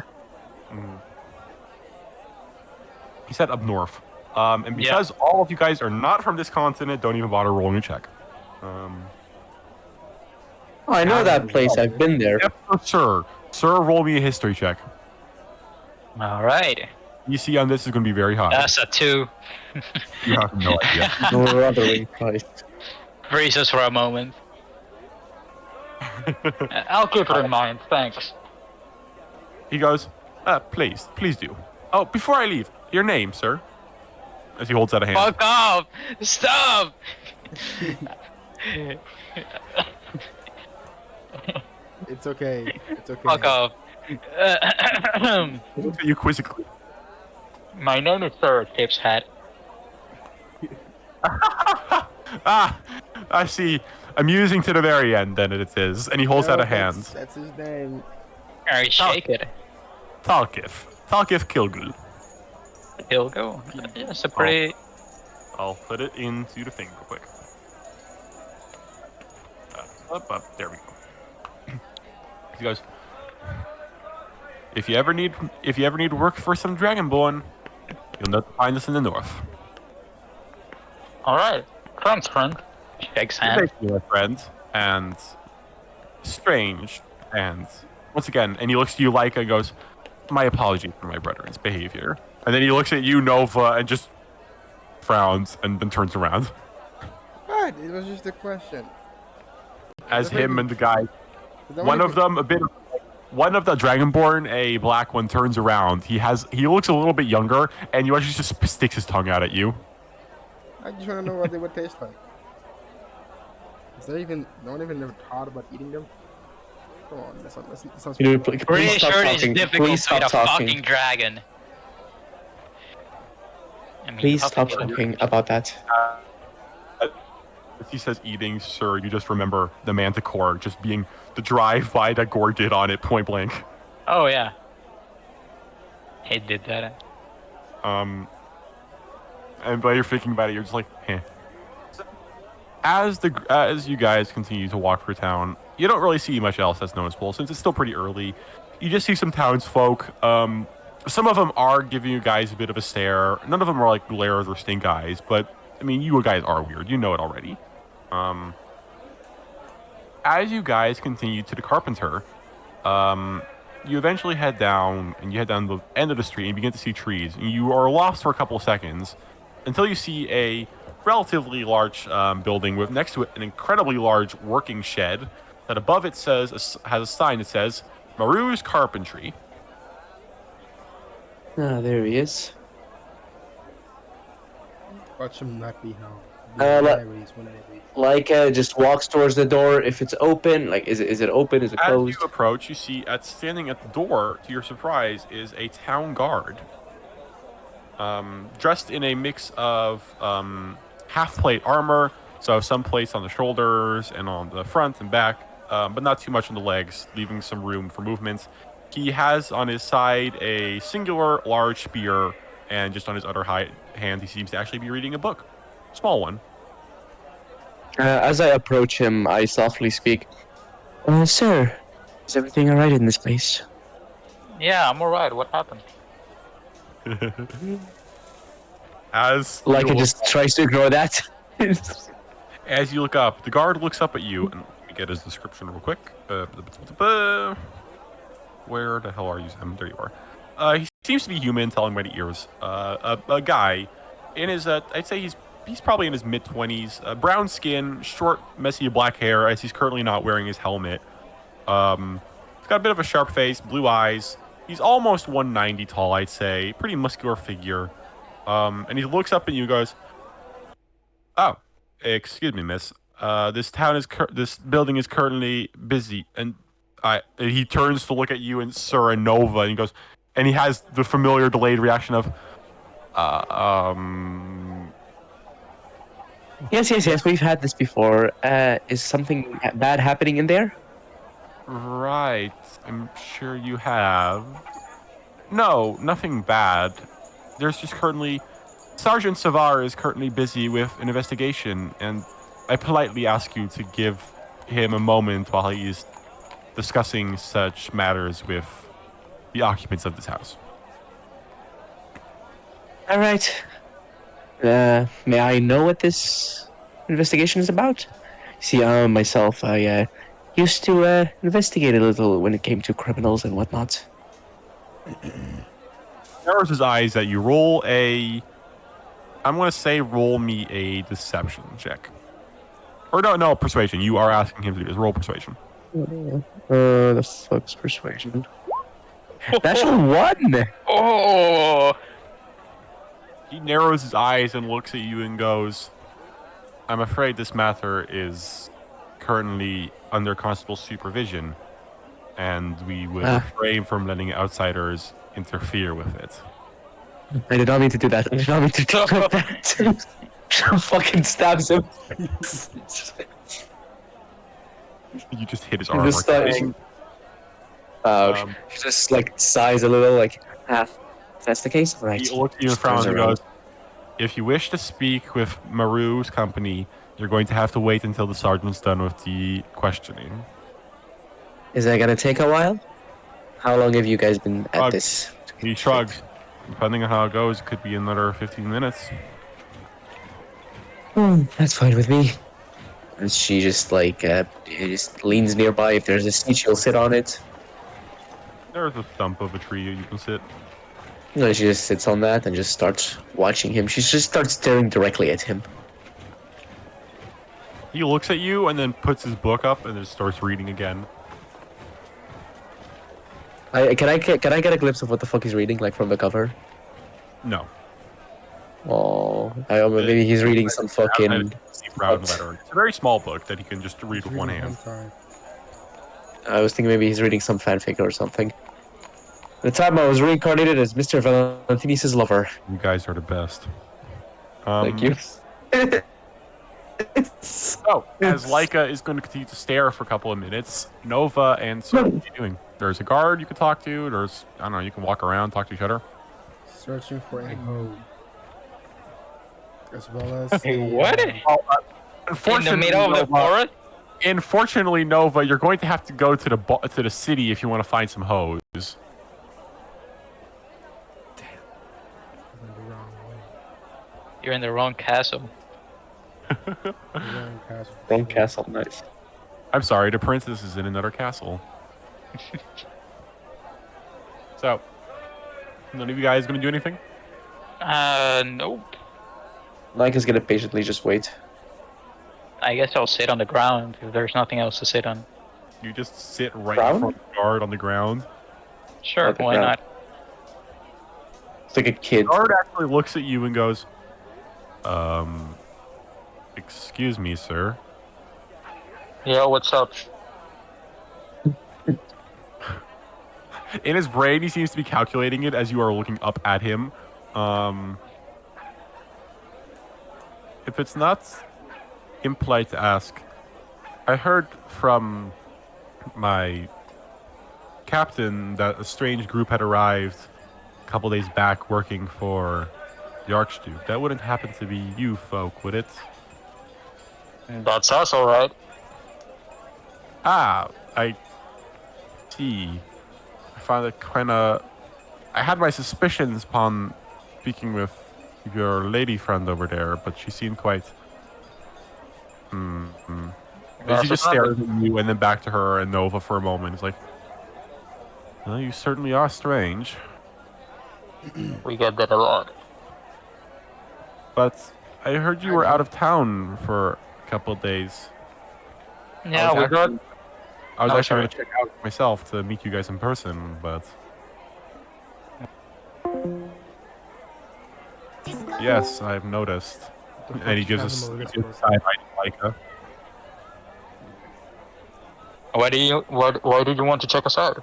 He said up north. And because all of you guys are not from this continent, don't even bother rolling a check. Oh, I know that place. I've been there. Yep, sir. Sir, roll me a history check. All right. You see on this is going to be very high. That's a 2. You have no idea. No othering Christ. Freezes for a moment. I'll keep it in mind, thanks. He goes, please do. Oh, before I leave, your name, sir. As he holds out a hand. Fuck off! Stop! It's okay. It's okay. Fuck off. He looks at you quizzically. My name is Sir Tips hat. Ah, I see. Amusing to the very end, then it is. And he holds out a hand. That's his name. Alright, shake it. Talkif Kilgul. He'll go. It's a pretty. I'll put it into the thing real quick. Up. There we go. He goes, If you ever need work for some dragonborn, you'll know to find us in the north." Alright, thanks, friend. Shakes hand. Thank you, my friend. And strange. And once again, and he looks at you like and goes, "My apologies for my brethren's behavior." And then he looks at you, Nova, and just frowns and then turns around. What? It was just a question. As him and the guy, one of the Dragonborn, a black one, turns around. He looks a little bit younger, and he actually just sticks his tongue out at you. I just want to know what they would taste like. Is there even no one even ever thought about eating them? Come on, that sounds Dude, pretty please Pretty stop sure it's talking. difficult Please to eat stop a talking. fucking dragon. I mean, Please how stop can you- talking about that. As he says eating, sir, you just remember the Manticore just being the drive-by that Gore did on it, point blank. Oh yeah. He did that. And while you're thinking about it, you're just like, eh. As you guys continue to walk through town, you don't really see much else that's noticeable since it's still pretty early. You just see some townsfolk. Some of them are giving you guys a bit of a stare. None of them are like glares or stink eyes, but I mean, you guys are weird. You know it already. As you guys continue to the Carpenter, you eventually head down, and you head down the end of the street, and you begin to see trees. And you are lost for a couple of seconds until you see a relatively large building with next to it an incredibly large working shed that above it has a sign that says Maru's Carpentry. Ah, there he is. Watch him not be home. Just walks towards the door. If it's open, like, is it open? Is it As closed? you approach, you see standing at the door, to your surprise, is a town guard. Dressed in a mix of half-plate armor, So some place on the shoulders and on the front and back, but not too much on the legs, leaving some room for movements. He has on his side a singular large spear, and just on his other hand, he seems to actually be reading a book. Small one. As I approach him, I softly speak. Sir, is everything alright in this place? Yeah, I'm alright. What happened? As Leica just tries to ignore that. as you look up, the guard looks up at you, and let me get his description real quick. Where the hell are you? There you are. He seems to be human, telling by the ears. A guy in his, I'd say he's probably in his mid-20s. Brown skin, short, messy black hair, as he's currently not wearing his helmet. He's got a bit of a sharp face, blue eyes. He's almost 190 tall, I'd say. Pretty muscular figure. And he looks up at you and goes, "Oh, excuse me, miss. This building is currently busy." And he turns to look at you and Sir and Nova, and he goes, and he has the familiar delayed reaction of, Yes, we've had this before. Is something bad happening in there? Right, I'm sure you have. No, nothing bad. There's just currently... Sergeant Savar is currently busy with an investigation, and I politely ask you to give him a moment while he is discussing such matters with the occupants of this house. Alright. May I know what this investigation is about? See, myself, I used to investigate a little when it came to criminals and whatnot. Narrows his eyes at you. Roll a... I'm going to say roll me a deception check. Or no, persuasion. You are asking him to do this. Roll persuasion. The fuck's persuasion? Natural 1! Oh, He narrows his eyes and looks at you and goes, "I'm afraid this matter is currently under Constable's supervision, and we would refrain from letting outsiders interfere with it." I did not mean to do that. I did not mean to do that. Fucking stabs him. You just hit his arm. Just like, just like sighs a little, like, half. If that's the case, right. He looks at you in front and goes, "If you wish to speak with Maru's company, you're going to have to wait until the sergeant's done with the questioning." Is that gonna take a while? How long have you guys been at this? He shrugs. Depending on how it goes, it could be another 15 minutes. That's fine with me. And she just like just leans nearby. If there's a seat, she'll sit on it. There's a stump of a tree you can sit. No, she just sits on that and just starts watching him. She just starts staring directly at him. He looks at you and then puts his book up and then starts reading again. Can I get a glimpse of what the fuck he's reading, like from the cover? No. Oh, maybe he's reading some fucking. It's a very small book that he can just read with one hand. I was thinking maybe he's reading some fanfic or something. The time I was reincarnated as Mr. Valentinis' lover. You guys are the best. Thank you. So, as Leica is going to continue to stare for a couple of minutes, Nova and Sir, what are you doing? There's a guard you can talk to. There's, I don't know, you can walk around, talk to each other. Searching for a hoe. As well as... Hey, what? Unfortunately, in the middle of the forest? Unfortunately, Nova, you're going to have to go to the city if you want to find some hoes. You're in the wrong castle. Wrong castle, nice. I'm sorry, the princess is in another castle. So, none of you guys gonna do anything? Nope. Leica's gonna patiently just wait. I guess I'll sit on the ground if there's nothing else to sit on. You just sit right in front of the guard on the ground? Sure, why not? It's like a kid. The guard actually looks at you and goes, excuse me, sir. Yeah, what's up? In his brain, he seems to be calculating it as you are looking up at him. If it's not impolite to ask. I heard from my captain that a strange group had arrived a couple days back working for the Archduke. That wouldn't happen to be you folk, would it? That's us, alright. Ah, I see. I found it kind of... I had my suspicions upon speaking with your lady friend over there, but she seemed quite... And she just stared at you and then back to her and Nova for a moment. It's like, well, you certainly are strange. We get that a lot. But I heard you were out of town for a couple of days. Yeah, we got... I was Oh, actually sorry. going to check out myself to meet you guys in person, but... Yes, I've noticed. The fuck And he you gives have us him over a this side person? eye to Laika. Why did you want to check us out?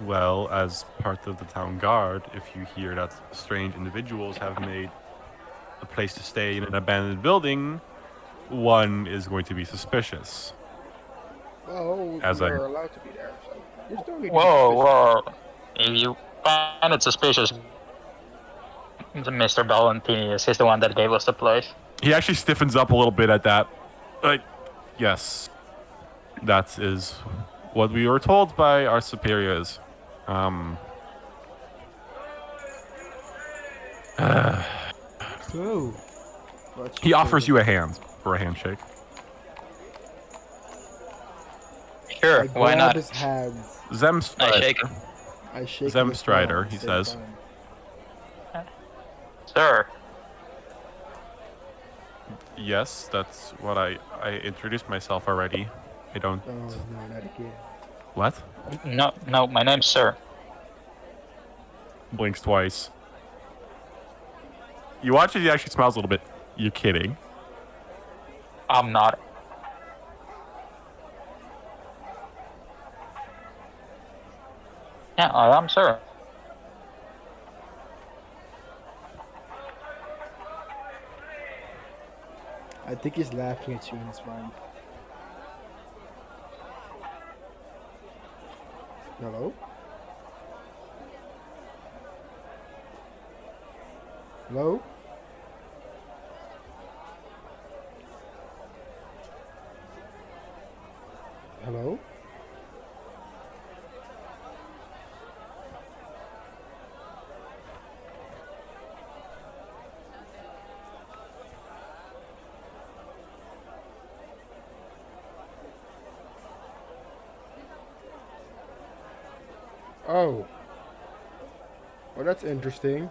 Well, as part of the town guard, if you hear that strange individuals have made a place to stay in an abandoned building, one is going to be suspicious. Well, As we I- are allowed to be there, so there's no need to be Whoa, suspicious. whoa. If you find it suspicious, Mr. Valentinius is the one that gave us the place. He actually stiffens up a little bit at that. Like, yes, that is what we were told by our superiors. So, what's He your offers favorite? you a hand for a handshake. Sure, I why grab not? his hands. I Zemstrider. shake him. I shake Zem his hand Strider, at the he same says. time. Sir, Yes, that's what I introduced myself already. I don't... Oh no, not again. What? no, my name's Sir. Blinks twice. You watch it, he actually smiles a little bit. You're kidding. I'm not. Yeah, I am, sir. I think he's laughing at you in his mind. Hello? Hello? Hello? Oh. Well, that's interesting.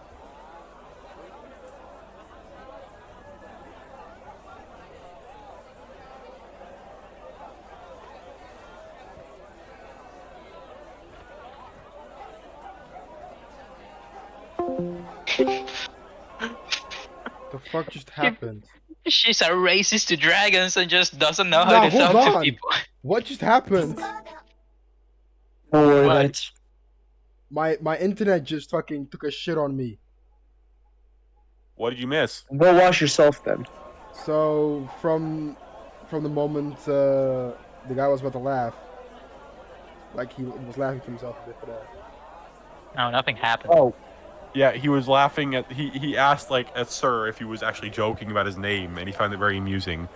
The fuck just happened? She's a racist to dragons and just doesn't know how Now, to hold talk to on. people. What just happened? Oh, What? that's... My internet just fucking took a shit on me. What did you miss? Go wash yourself then. So from the moment the guy was about to laugh, like he was laughing to himself a bit for that. No, nothing happened. Oh. Yeah, he was laughing at... He asked, like, at Sir if he was actually joking about his name, and he found it very amusing.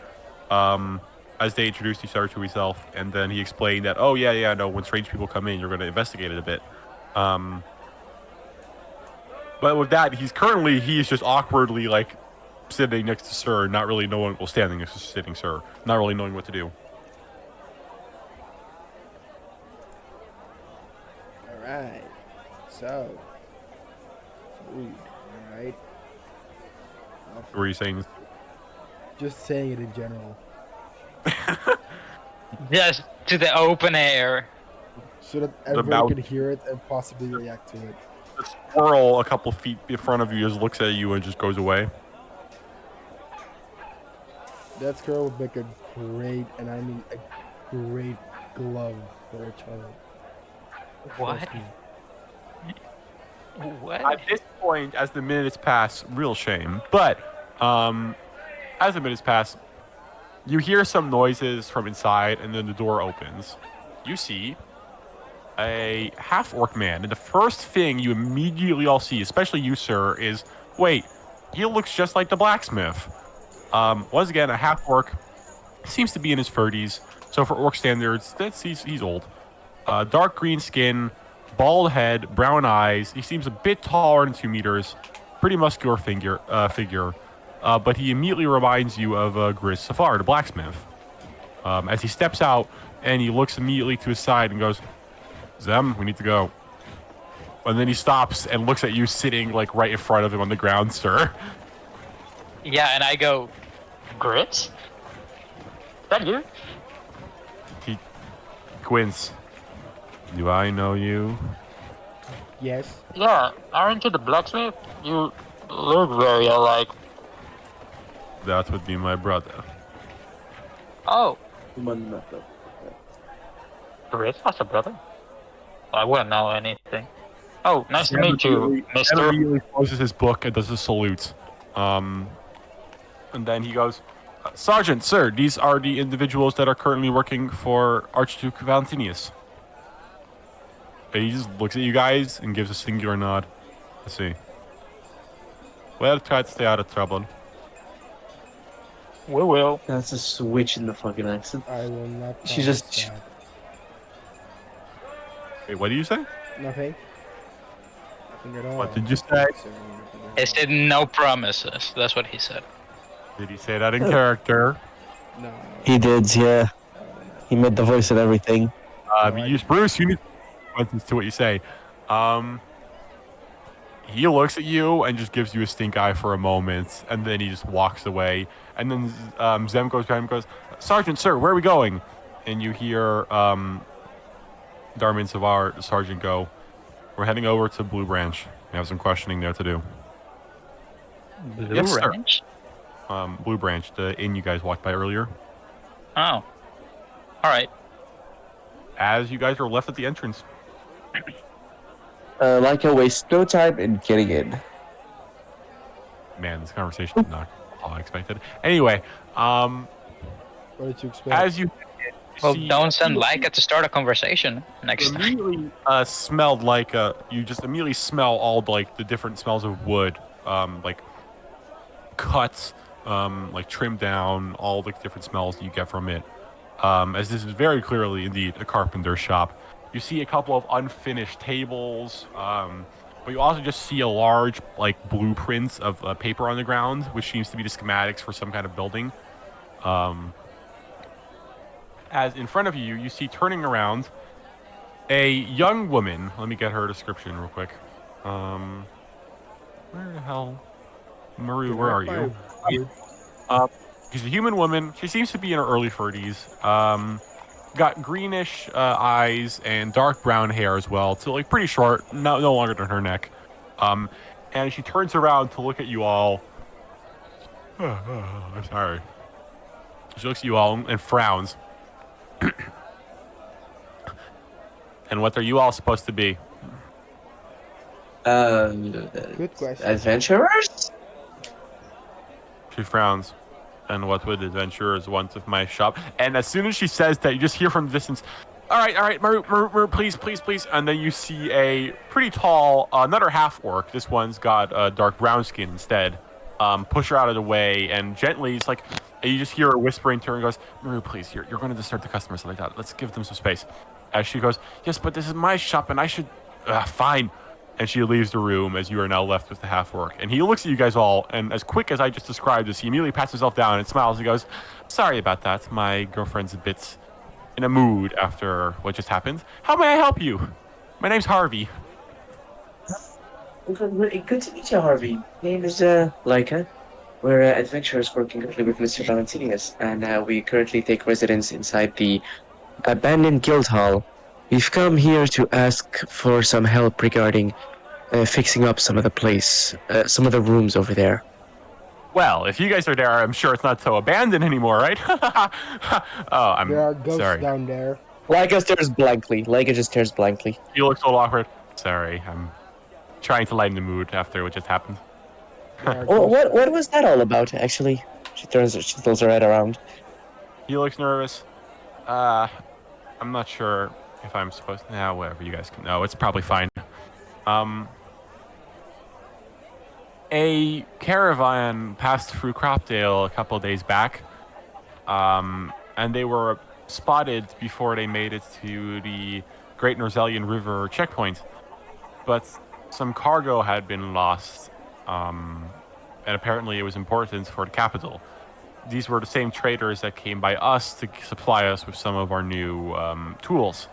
As they introduced each other to himself, and then he explained that, oh, yeah, no, when strange people come in, you're going to investigate it a bit. But with that, he's just awkwardly, like, sitting next to Sir, not really knowing... Well, standing next to sitting Sir, not really knowing what to do. Alright. So food, alright. What were you saying? Just saying it in general. Just to the open air. So that mouth- everyone can hear it and possibly react to it. The squirrel a couple feet in front of you just looks at you and just goes away. That squirrel would make a great, and I mean a great glove for a child. What? Trust me. What? At this point, as the minutes pass, real shame. But As a minute passes, you hear some noises from inside, and then the door opens. You see a half-orc man, and the first thing you immediately all see, especially you, sir, is, wait, he looks just like the blacksmith. Once again, a half-orc, seems to be in his 30s, so for orc standards, he's old. Dark green skin, bald head, brown eyes. He seems a bit taller than 2 meters, pretty muscular figure. But he immediately reminds you of Grizz Safar, the blacksmith. As he steps out, and he looks immediately to his side and goes, Zem, we need to go. And then he stops and looks at you sitting like right in front of him on the ground, sir. Yeah, and I go, Grits? Is that you? He squints. Do I know you? Yes. Yeah, aren't you the blacksmith? You look very alike. That would be my brother. Oh, Grits has a brother? I wouldn't know anything. Oh, nice to meet you, Sam mister. immediately closes his book and does a salute. And then he goes, Sergeant, sir, these are the individuals that are currently working for Archduke Valentinius. And he just looks at you guys and gives a singular nod. I see. Well, try to stay out of trouble. We will. That's a switch in the fucking accent. I will not. She just- promise that. Wait, what do you say? Nothing. Nothing at all. What did you say? I said no promises. That's what he said. Did he say that in character? No. He did, yeah. He made the voice and everything. Bruce, you need consequences to what you say. He looks at you and just gives you a stink eye for a moment, and then he just walks away. And then Zem goes behind him and goes, Sergeant, sir, where are we going? And you hear Darmin Savar, the sergeant, go, we're heading over to Blue Branch. We have some questioning there to do. Blue Yes, sir. Ranch? Blue Branch, the inn you guys walked by earlier. Oh. Alright. As you guys are left at the entrance. Like I waste no time in getting in. Man, this conversation is not all I expected. Anyway, What did you expect? as you Well, see, don't send like to start a conversation next time. immediately smelled like you just immediately smell all like the different smells of wood, like cuts, like trimmed down, all the different smells that you get from it. As this is very clearly indeed a carpenter shop. You see a couple of unfinished tables, but you also just see a large like blueprints of paper on the ground, which seems to be the schematics for some kind of building. As in front of you, you see turning around a young woman. Let me get her description real quick. Where the hell? Maru, where are you? She's a human woman. She seems to be in her early 30s. Got greenish eyes and dark brown hair as well. So like pretty short, no longer than her neck. And she turns around to look at you all. I'm sorry. She looks at you all and frowns. And what are you all supposed to be? Good question. Adventurers? She frowns. And what would adventurers want of my shop? And as soon as she says that, you just hear from the distance, all right, Maru, please. And then you see a pretty tall, another half-orc. This one's got dark brown skin instead. Push her out of the way, and gently, it's like, and you just hear her whispering to her and goes, Maru, please, you're going to disturb the customers like that. Let's give them some space. As she goes, yes, but this is my shop, and I should, fine. And she leaves the room as you are now left with the half-orc. And he looks at you guys all, and as quick as I just described this, he immediately pats himself down and smiles and goes, sorry about that. My girlfriend's a bit in a mood after what just happened. How may I help you? My name's Harvey. Good to meet you, Harvey. Name is Laika. We're adventurers working currently with Mr. Valentinius, and we currently take residence inside the abandoned guild hall. We've come here to ask for some help regarding fixing up some of the place, some of the rooms over there. Well, if you guys are there, I'm sure it's not so abandoned anymore, right? Oh, I'm There are ghosts sorry. down there. Laika stares blankly. Laika just stares blankly. He looks a little awkward. Sorry, I'm trying to lighten the mood after what just happened. There are Oh, ghosts- what was that all about, actually? She tilts her head around. He looks nervous. I'm not sure if I'm supposed to. Nah, whatever. You guys can know. It's probably fine. A caravan passed through Cropdale a couple of days back, and they were spotted before they made it to the Great Norzelian River checkpoint. But some cargo had been lost, and apparently it was important for the capital. These were the same traders that came by us to supply us with some of our new tools.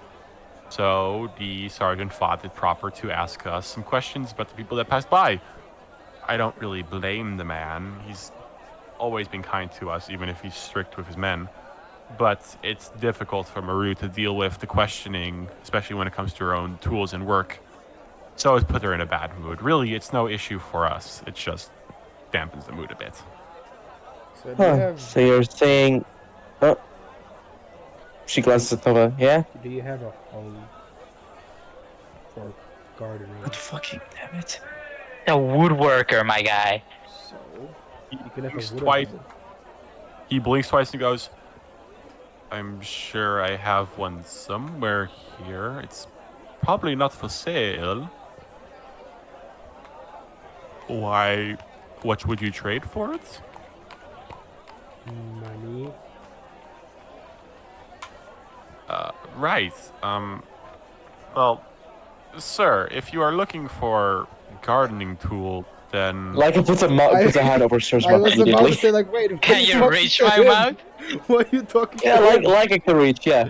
So the sergeant thought it proper to ask us some questions about the people that passed by. I don't really blame the man. He's always been kind to us, even if he's strict with his men. But it's difficult for Maru to deal with the questioning, especially when it comes to her own tools and work. So it's put her in a bad mood. Really, it's no issue for us. It just dampens the mood a bit. So, do you have, So you're saying... Oh. She glances at Nova. Yeah? do you have a hole for gardening? What fucking damn it. A woodworker, my guy. So, you can have a Blinks wooden twice. hole. He blinks twice and goes, I'm sure I have one somewhere here. It's probably not for sale. Why? What would you trade for it? Money. Right. Well, sir, if you are looking for gardening tool, then Like, puts a hand over Sir's I mouth was about immediately. to say, like, wait. what Can are you talking reach to my him? mouth? What are you talking Yeah, to him? like I can reach, yeah.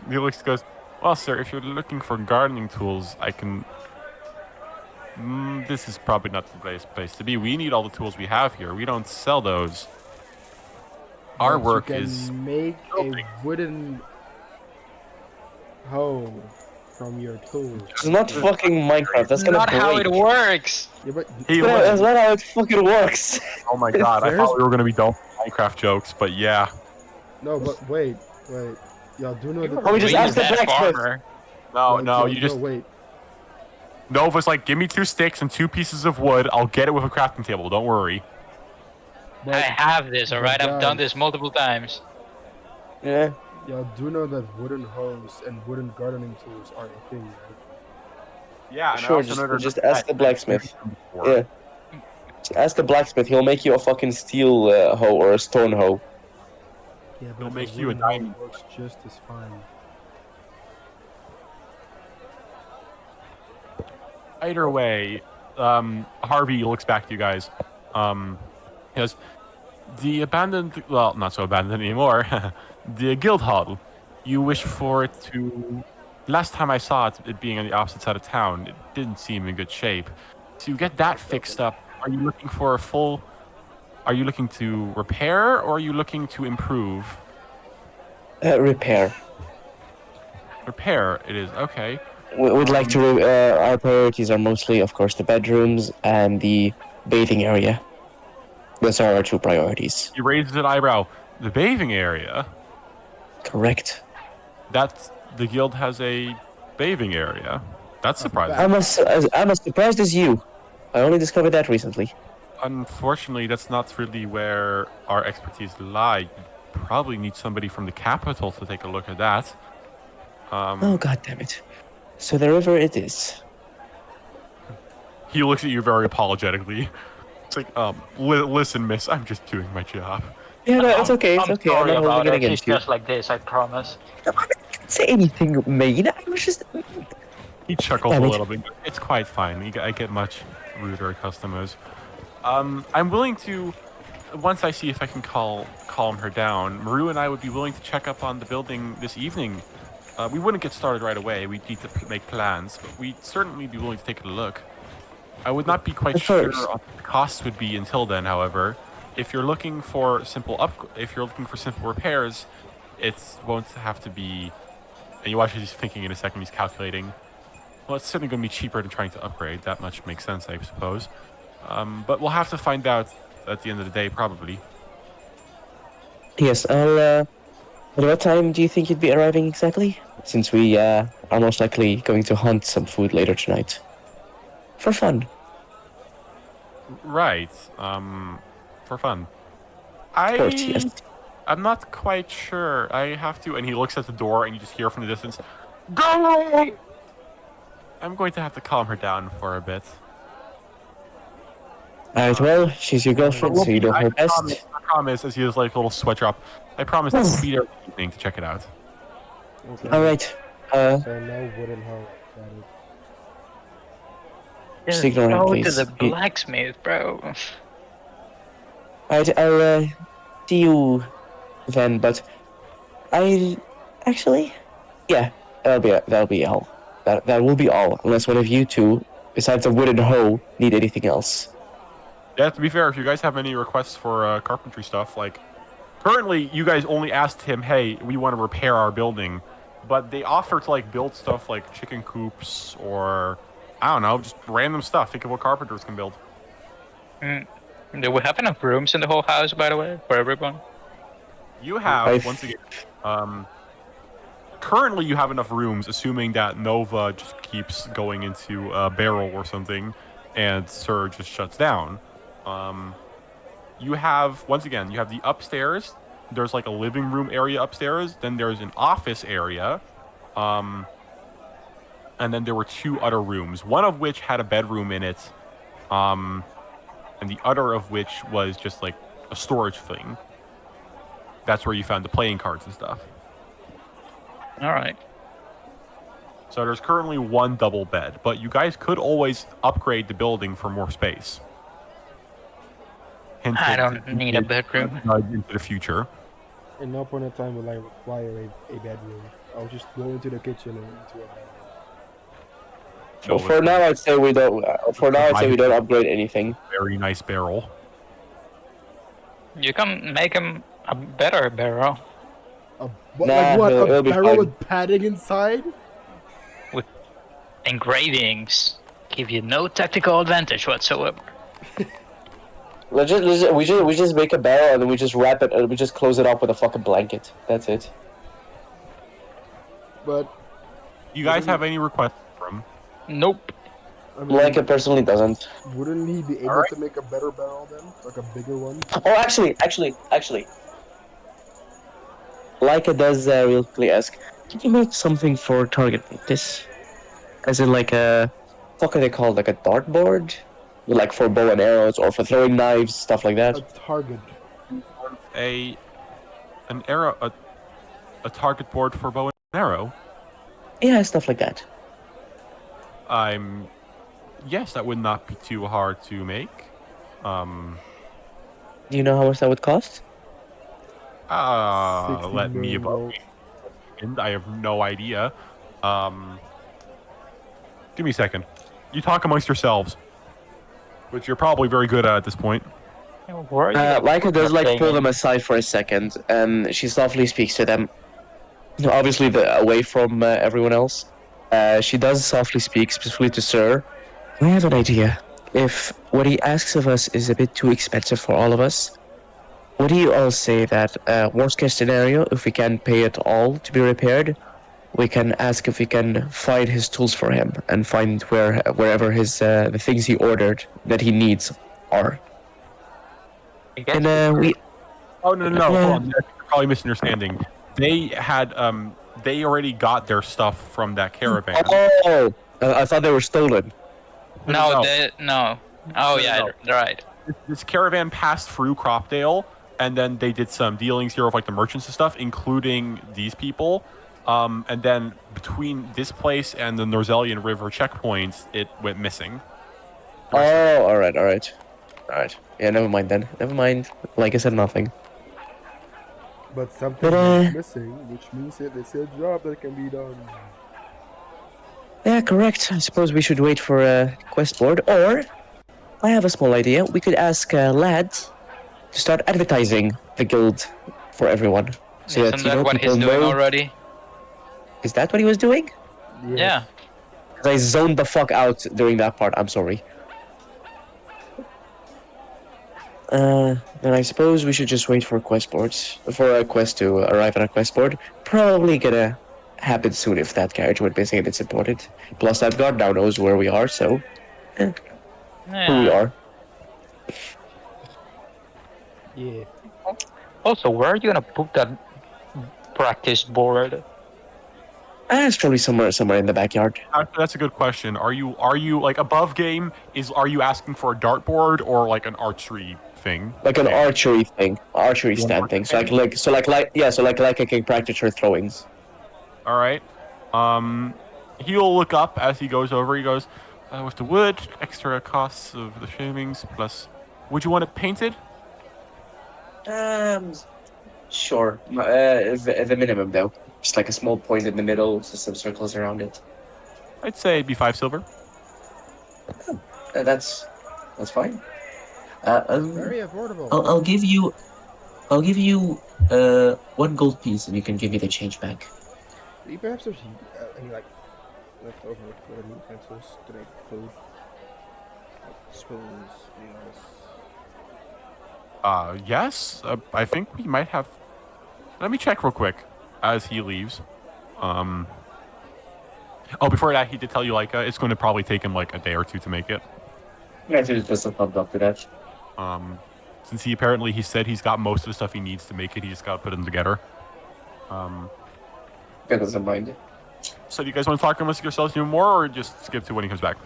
Felix goes, well, sir, if you're looking for gardening tools, I can... this is probably not the place to be. We need all the tools we have here. We don't sell those. Our But work you can is... make a wooden hoe from your tools. It's not fucking Minecraft, that's gonna Not break. how it works. Yeah, but That's not how it fucking works. Oh my god, I There's- thought we were going to be done with Minecraft jokes, but yeah. no, but wait. Y'all do know that. Oh, we just Wait, asked is the that blacksmith. farmer? No, you just... wait. Nova's like, give me 2 sticks and 2 pieces of wood. I'll get it with a crafting table. Don't worry. But I have this, alright? I've done guys, this multiple times. Yeah. Y'all do know that wooden hoes and wooden gardening tools are a thing, right? Yeah, Sure, just ask the blacksmith. Yeah. Just ask the blacksmith, he'll make you a fucking steel hoe or a stone hoe. Yeah, It'll but make the you a wooden hoe diamond. works just as fine. Either way, Harvey looks back to you guys. He goes, the abandoned, well, not so abandoned anymore, the guild hall. You wish for it to... Last time I saw it being on the opposite side of town, it didn't seem in good shape. To get that fixed up, are you looking for a full... Are you looking to repair, or are you looking to improve? Repair. Repair, it is. Okay. We'd like to, our priorities are mostly, of course, the bedrooms and the bathing area. Those are our 2 priorities. He raises an eyebrow. The bathing area? Correct. That's... The guild has a bathing area. That's surprising. I'm as surprised as you. I only discovered that recently. Unfortunately, that's not really where our expertise lie. You probably need somebody from the capital to take a look at that. Oh, god damn it. So the river it is. He looks at you very apologetically. It's like, listen, miss, I'm just doing my job. Yeah, no, it's okay, it's I'm okay. I'm sorry not about holding it it. She's against you. just like this, I promise. I didn't say anything mean. I was just... He chuckles a Damn it. little bit. It's quite fine. I get much ruder customers. I'm willing to, once I see if I can calm her down, Maru and I would be willing to check up on the building this evening. We wouldn't get started right away. We'd need to make plans, but we'd certainly be willing to take a look. I would not be quite Of sure course. what the cost would be until then, however. If you're looking for simple repairs, it won't have to be... And you watch as he's thinking in a second, he's calculating. Well, it's certainly going to be cheaper than trying to upgrade. That much makes sense, I suppose. But we'll have to find out at the end of the day, probably. Yes, I'll, at what time do you think you'd be arriving exactly? Since we, are most likely going to hunt some food later tonight. For fun. Right. For fun. Of course, yes. I'm not quite sure. I have to. And he looks at the door, and you just hear from the distance, "Go!" I'm going to have to calm her down for a bit. Alright, well, she's your girlfriend, so you know her best. I promise, as he has like a little sweat drop, I promise to be there this evening to check it out. Okay. Alright, So now wooden hoe. Got it. just Just ignore him, go to please. the blacksmith, bro. Alright, I'll see you then, but actually, yeah, that'll be all. That will be all, unless one of you two, besides a wooden hoe, need anything else. Yeah, to be fair, if you guys have any requests for carpentry stuff, like currently you guys only asked him, "Hey, we want to repair our building," but they offer to like build stuff like chicken coops or I don't know, just random stuff. Think of what carpenters can build. Do we have enough rooms in the whole house, by the way, for everyone? You have once again. Currently, you have enough rooms, assuming that Nova just keeps going into a barrel or something, and Sir just shuts down. You have, once again, you have the upstairs. There's like a living room area upstairs. Then there's an office area. And then there were 2 other rooms, one of which had a bedroom in it. And the other of which was just like a storage thing. That's where you found the playing cards and stuff. Alright. So there's currently 1 double bed, but you guys could always upgrade the building for more space. Hint, I hint, don't need a bedroom. Into the future. At no point in time will I require a bedroom. I'll just go into the kitchen and into a bedroom. So for now, I'd say we don't. Upgrade anything. Very nice barrel. You can make him a better barrel. Like what? it'll A be barrel fine. with padding inside? Engravings give you no tactical advantage whatsoever. We just make a barrel and then we just wrap it and we just close it up with a fucking blanket. That's it. But You guys have any requests from? Nope. I mean, Blanket personally doesn't. wouldn't he be able to make a better barrel then? Like a bigger one? Oh, actually. Leica does real quickly ask, can you make something for target practice? As in like a, what are they called? Like a dartboard? Like for bow and arrows or for throwing knives, stuff like that. A target. A target board for bow and arrow? Yeah, stuff like that. Yes, that would not be too hard to make. Do you know how much that would cost? 60 let me million about gold. and I have no idea. Give me a second. You talk amongst yourselves, which you're probably very good at this point. Leica does like pull them aside for a second, and she softly speaks to them. Obviously, away from everyone else. She does softly speak, specifically to Sir. I have an idea. If what he asks of us is a bit too expensive for all of us, what do you all say that, worst case scenario, if we can pay it all to be repaired, we can ask if we can find his tools for him and find wherever his the things he ordered that he needs are. And we. Oh no! Hold on. You're probably misunderstanding. They had they already got their stuff from that caravan. Oh, I thought they were stolen. No. Oh yeah, No. right. This caravan passed through Cropdale, and then they did some dealings here with like the merchants and stuff, including these people. And then between this place and the Norzellian River checkpoints, it went missing. Oh, all right. Yeah, never mind then. Never mind. Like I said, nothing. But something is missing, which means that it's a job that can be done. Yeah, correct. I suppose we should wait for a quest board, or I have a small idea. We could ask Lad to start advertising the guild for everyone. So Isn't that what he's people doing know- already? Is that what he was doing? Yes. Yeah. 'Cause I zoned the fuck out during that part. I'm sorry. Then I suppose we should just wait for quest boards, for a quest to arrive on a quest board. Probably gonna happen soon if that carriage went missing and it's important. Plus that guard now knows where we are, so who we Yeah. are. Yeah. Also, where are you gonna put that practice board? It's probably somewhere in the backyard. Actually, that's a good question. Are you like above game? Are you asking for a dartboard or like an archery thing? Like an archery thing, archery You want stand thing. So archery I can practice her throwings. All right. He'll look up as he goes over. He goes, with the wood, extra costs of the shavings plus. Would you want it painted? Sure. The minimum though, just like a small point in the middle, just some circles around it. I'd say it'd be 5 silver. That's fine. Very affordable. I'll give you 1 gold piece, and you can give me the change back. Do you perhaps have any like leftover for the utensils to make food? Like spoons, Yes. I think we might have. Let me check real quick as he leaves. Oh, before that, he did tell you like it's going to probably take him like a day or 2 to make it. Yeah, just a thumbs up to that. Since he said he's got most of the stuff he needs to make it, he just got to put them together. That doesn't mind it. So do you guys want to talk amongst yourselves even more, or just skip to when he comes back?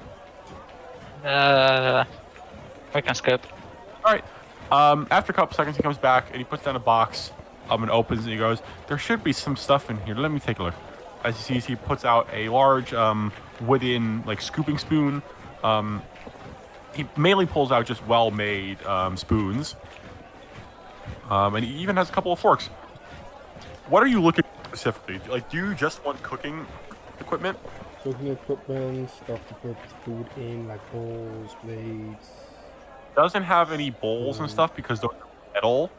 We can skip. All right. After a couple seconds, he comes back and he puts down a box. And opens and he goes, "There should be some stuff in here. Let me take a look." As he sees, he puts out a large wooden like scooping spoon. He mainly pulls out just well-made spoons. And he even has a couple of forks. What are you looking for specifically? Like, do you just want cooking equipment? cooking equipment, stuff to put food in, like bowls, plates. Doesn't have any bowls and stuff because they're metal.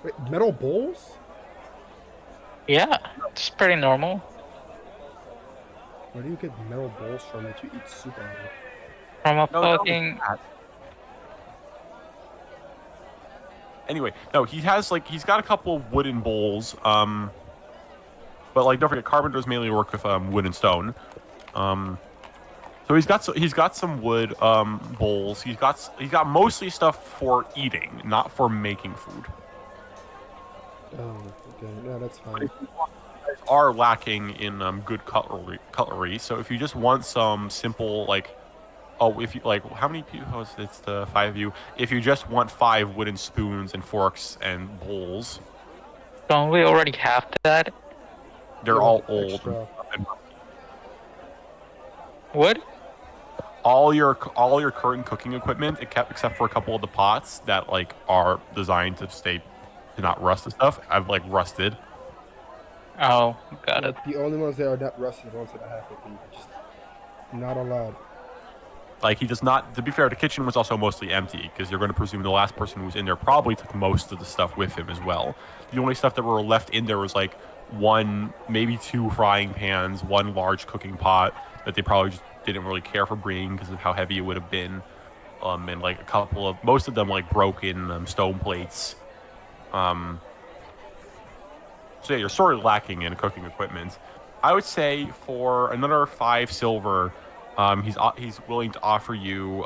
Wait, metal bowls? Yeah, it's pretty normal. Where do you get metal bowls from that you eat soup out of? From a No, fucking... Anyway, no, he's got a couple of wooden bowls. But like, don't forget, carpenters mainly work with wood and stone. So he's got some wood bowls. He's got mostly stuff for eating, not for making food. Oh, okay. No, that's fine. Are lacking in good cutlery. So if you just want some simple if you like, how many people? It's the 5 of you. If you just want 5 wooden spoons and forks and bowls, Don't we already have that? they're all old. Extra. What? All your current cooking equipment, except for a couple of the pots that are designed to not rust and stuff, I've rusted. Oh, got it. The only ones that are not rusted are the ones that I have with me. Just not allowed. He does not. To be fair, the kitchen was also mostly empty because you're going to presume the last person who was in there probably took most of the stuff with him as well. The only stuff that were left in there was 1, maybe 2 frying pans, 1 large cooking pot that they probably just didn't really care for bringing because of how heavy it would have been, and a couple of, most of them broken stone plates. So yeah, you're sort of lacking in cooking equipment. I would say for another 5 silver. He's willing to offer you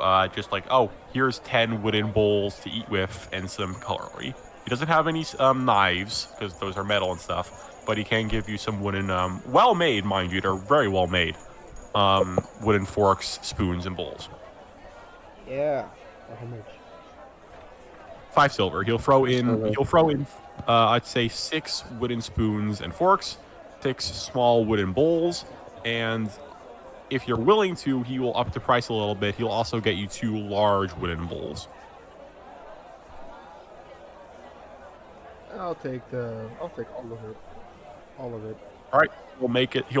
here's 10 wooden bowls to eat with and some cutlery. He doesn't have any knives because those are metal and stuff, but he can give you some wooden, well made, mind you, they're very well made, wooden forks, spoons, and bowls. Yeah. How much? 5 silver. He'll throw in I'd say 6 wooden spoons and forks, 6 small wooden bowls, and if you're willing to, he will up the price a little bit. He'll also get you 2 large wooden bowls. I'll take all of it. All of it. All right, he'll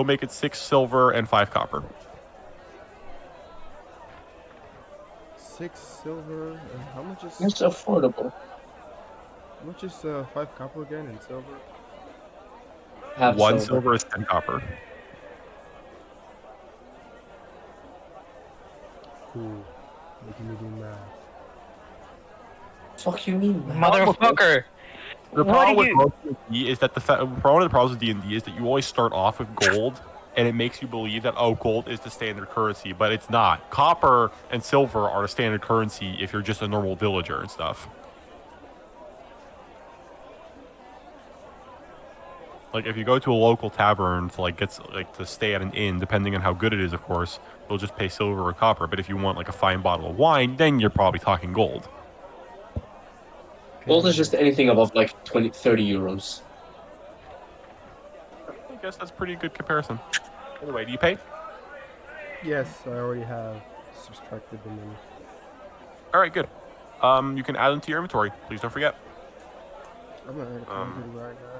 make it 6 silver and 5 copper. 6 silver. And how much is? It's affordable. How much is 5 copper again in silver? Half 1 silver is 10 copper. Cool. Making me do math. Fuck you mean, Motherfucker! The problem with most of D&D is that one of the problems with D&D is that you always start off with gold, and it makes you believe that, oh, gold is the standard currency, but it's not. Copper and silver are the standard currency if you're just a normal villager and stuff. Like, if you go to a local tavern to, like, to stay at an inn, depending on how good it is, of course, they'll just pay silver or copper. But if you want, like, a fine bottle of wine, then you're probably talking gold. Gold is just anything above, like, 20, 30 euros. I guess that's a pretty good comparison. Anyway, do you pay? Yes, I already have subtracted the money. All right, good. You can add them to your inventory. Please don't forget. I'm gonna add it right now.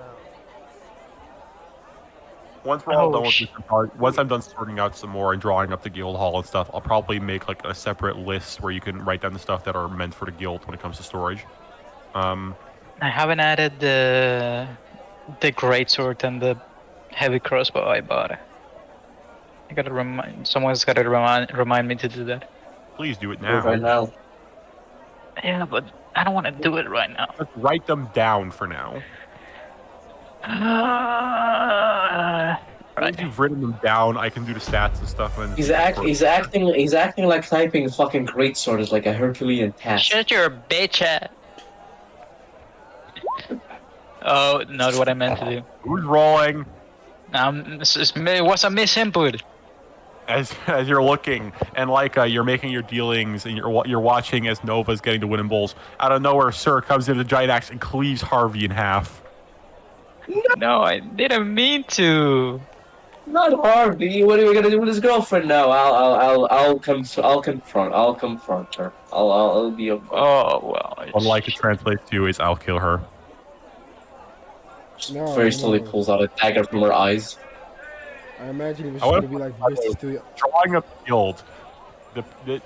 Once we're all done with this part, once I'm done sorting out some more and drawing up the guild hall and stuff, I'll probably make like a separate list where you can write down the stuff that are meant for the guild when it comes to storage. I haven't added the greatsword and the heavy crossbow I bought. I gotta someone's gotta remind me to do that. Please do it Do it right now. now. Yeah, but I don't want to do it right now. Let's write them down for now. Once you've written them down, I can do the stats and stuff. And He's acting like typing fucking greatsword is like a Herculean task. Shut your bitch ass. Oh, not what I meant to do. Who's rolling? This was a misinput. As you're looking and like you're making your dealings and you're watching as Nova's getting the winning bowls. Out of nowhere, Sir comes in with a giant axe and cleaves Harvey in half. No, I didn't mean to. Not Harvey. What are we gonna do with his girlfriend now? I'll confront her. I'll be okay. Oh well. Unlike it translates to is I'll kill her. Just very slowly pulls out a dagger from her eyes. I imagine it was I wanna gonna be like put- this to Drawing up the guild.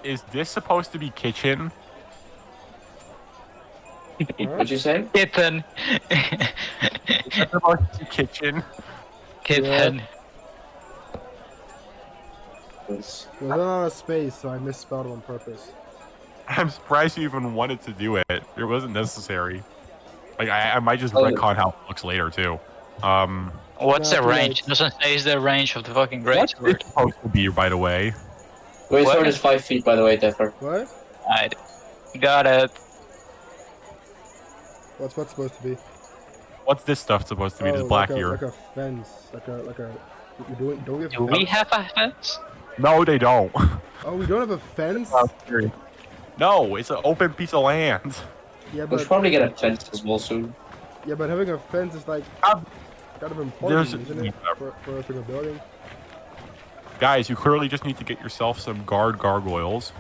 Is this supposed to be kitchen? What'd you say? Kitten. Is that supposed to be kitchen? Kitten. Yes. There's not a lot of space, so I misspelled it on purpose. I'm surprised you even wanted to do it. It wasn't necessary. Like I might just retcon how it looks later too. What's the Not range? right. It doesn't say the range of the fucking What's greatsword. it supposed to be, by the way? Greatsword is 5 feet, by the way, Deffer. What? I got it. What's supposed to be? What's this stuff supposed to be? This Oh, black like here? like a fence, like a. You don't have. Do we have a fence? No, they don't. Oh, we don't have a fence. No, it's an open piece of land. Yeah, We but should probably get a fence as well soon. yeah, but having a fence is like Um, kind of important, there's- isn't it? For a building. Guys, you clearly just need to get yourself some gargoyles.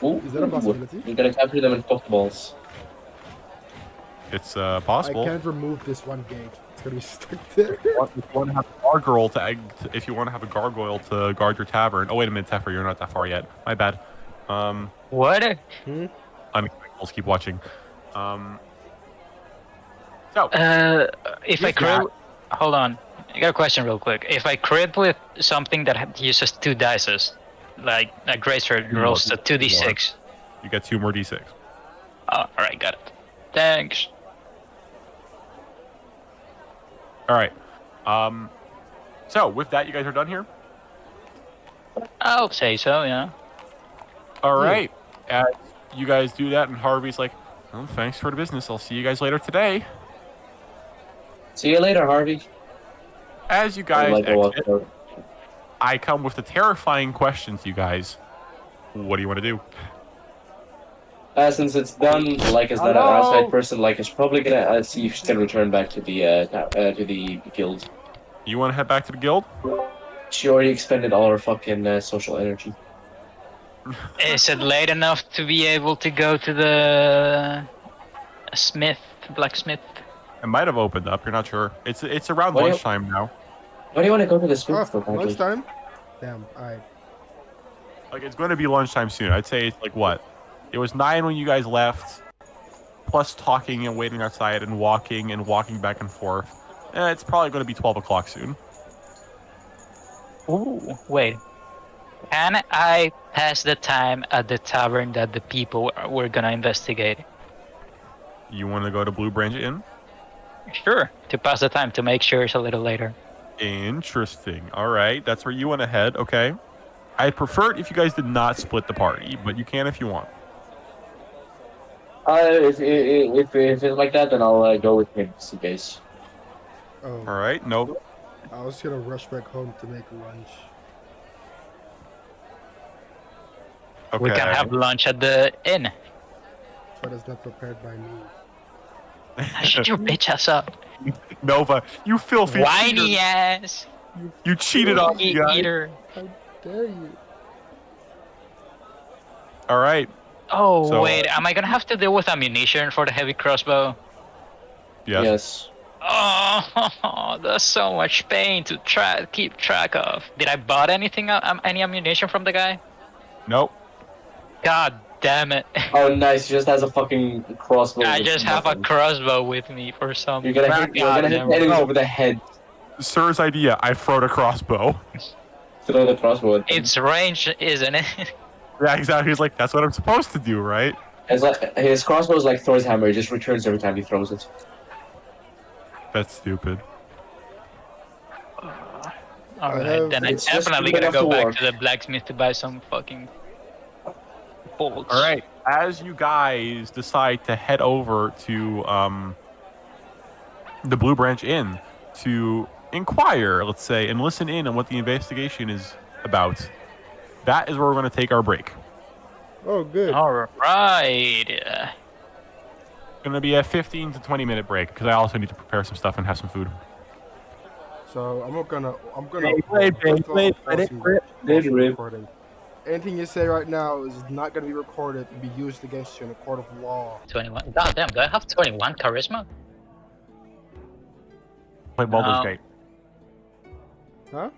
Ooh, Is that a possibility? You're gonna capture them in Pokeballs. It's I possible. can't remove this one gate. It's gonna be stuck there. If you want to have a gargoyle if you want to have a gargoyle to guard your tavern. Oh wait a minute, Teffer, you're not that far yet. My bad. What? Unexpectables, keep watching. So If I crit, hold on. I got a question real quick. If I crit with something that uses 2 dices, like a greatsword rolls a 2d6. you get 2 more d6. Oh, all right, got it. Thanks. All right. So with that, you guys are done here. I'll say so. Yeah. All right. As you guys do that, and Harvey's like, "Well, thanks for the business. I'll see you guys later today." See you later, Harvey. As you I guys like to walk exit, out. I come with the terrifying question to you guys. What do you want to do? Since it's done, like is not an outside person, like is probably gonna see if she can return back to the guild. You want to head back to the guild? She already expended all her fucking social energy. Is it late enough to be able to go to the blacksmith? It might have opened up. You're not sure. It's around Why- lunchtime now. Why do you want to go to the Oh, smith for, Bradley? lunchtime. Damn. Alright. Like it's going to be lunchtime soon. I'd say it's like what? It was 9 when you guys left, plus talking and waiting outside and walking back and forth. It's probably going to be 12 o'clock soon. Ooh, wait. Can I pass the time at the tavern that the people were gonna investigate? You want to go to Blue Branch Inn? Sure, to pass the time, to make sure it's a little later. Interesting. All right, that's where you went ahead. Okay. I'd prefer it if you guys did not split the party, but you can if you want. If it's like that, then I'll go with him just in case. Oh, All right. No. I was gonna rush back home to make lunch. Okay. We can have lunch at the inn. But it's not prepared by me. Shut your bitch ass up. Nova, you filthy Whiny cheater. ass. You cheated on me, Eat guys. eater. How dare you? All right. Oh, So- wait. Am I gonna have to deal with ammunition for the heavy crossbow? Yes. Oh, that's so much pain to keep track of. Did I bought anything, any ammunition from the guy? Nope. God damn it. Oh, nice. He just has a fucking crossbow. I with just have a nothing. crossbow with me for some. You're gonna hit goddamn- enemies over the head. Sir's idea. I throwed a crossbow. Throw the crossbow at them. It's range, isn't it? Yeah, exactly. He's like, that's what I'm supposed to do, right? It's like, his crossbow is like Thor's hammer. He just returns every time he throws it. That's stupid. Alright, then I'm it's just definitely good gonna enough go to back work. to the blacksmith to buy some fucking bolts. All right. As you guys decide to head over to the Blue Branch Inn to inquire, let's say, and listen in on what the investigation is about, that is where we're going to take our break. Oh, good. Alright. It's going to be a 15 to 20 minute break because I also need to prepare some stuff and have some food. So I'm gonna. Recording. Anything you say right now is not gonna be recorded and be used against you in a court of law. 21. God damn, do I have 21 charisma? Play Baldur's No. Gate. Huh?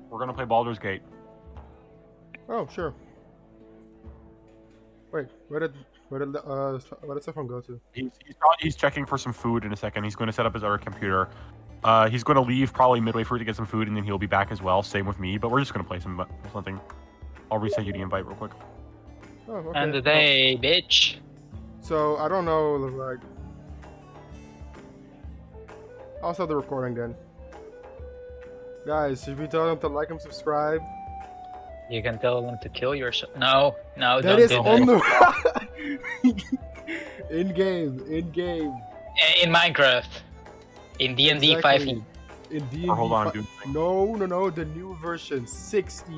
We're going to play Baldur's Gate. Oh, sure. Wait, where did Stefan go to? He's checking for some food in a second. He's going to set up his other computer. He's going to leave probably midway through to get some food, and then he'll be back as well. Same with me, but we're just going to play something. I'll resend you the invite real quick. Oh, okay. And the day, bitch. So I don't know, like. I'll start the recording then. Guys, should we tell them to like and subscribe? You can tell them to kill yourself. No, That don't is do on that. the in game. In Minecraft. In D&D Exactly. 5e. In D&D. Or hold on, I'm doing something. No, the new version 60.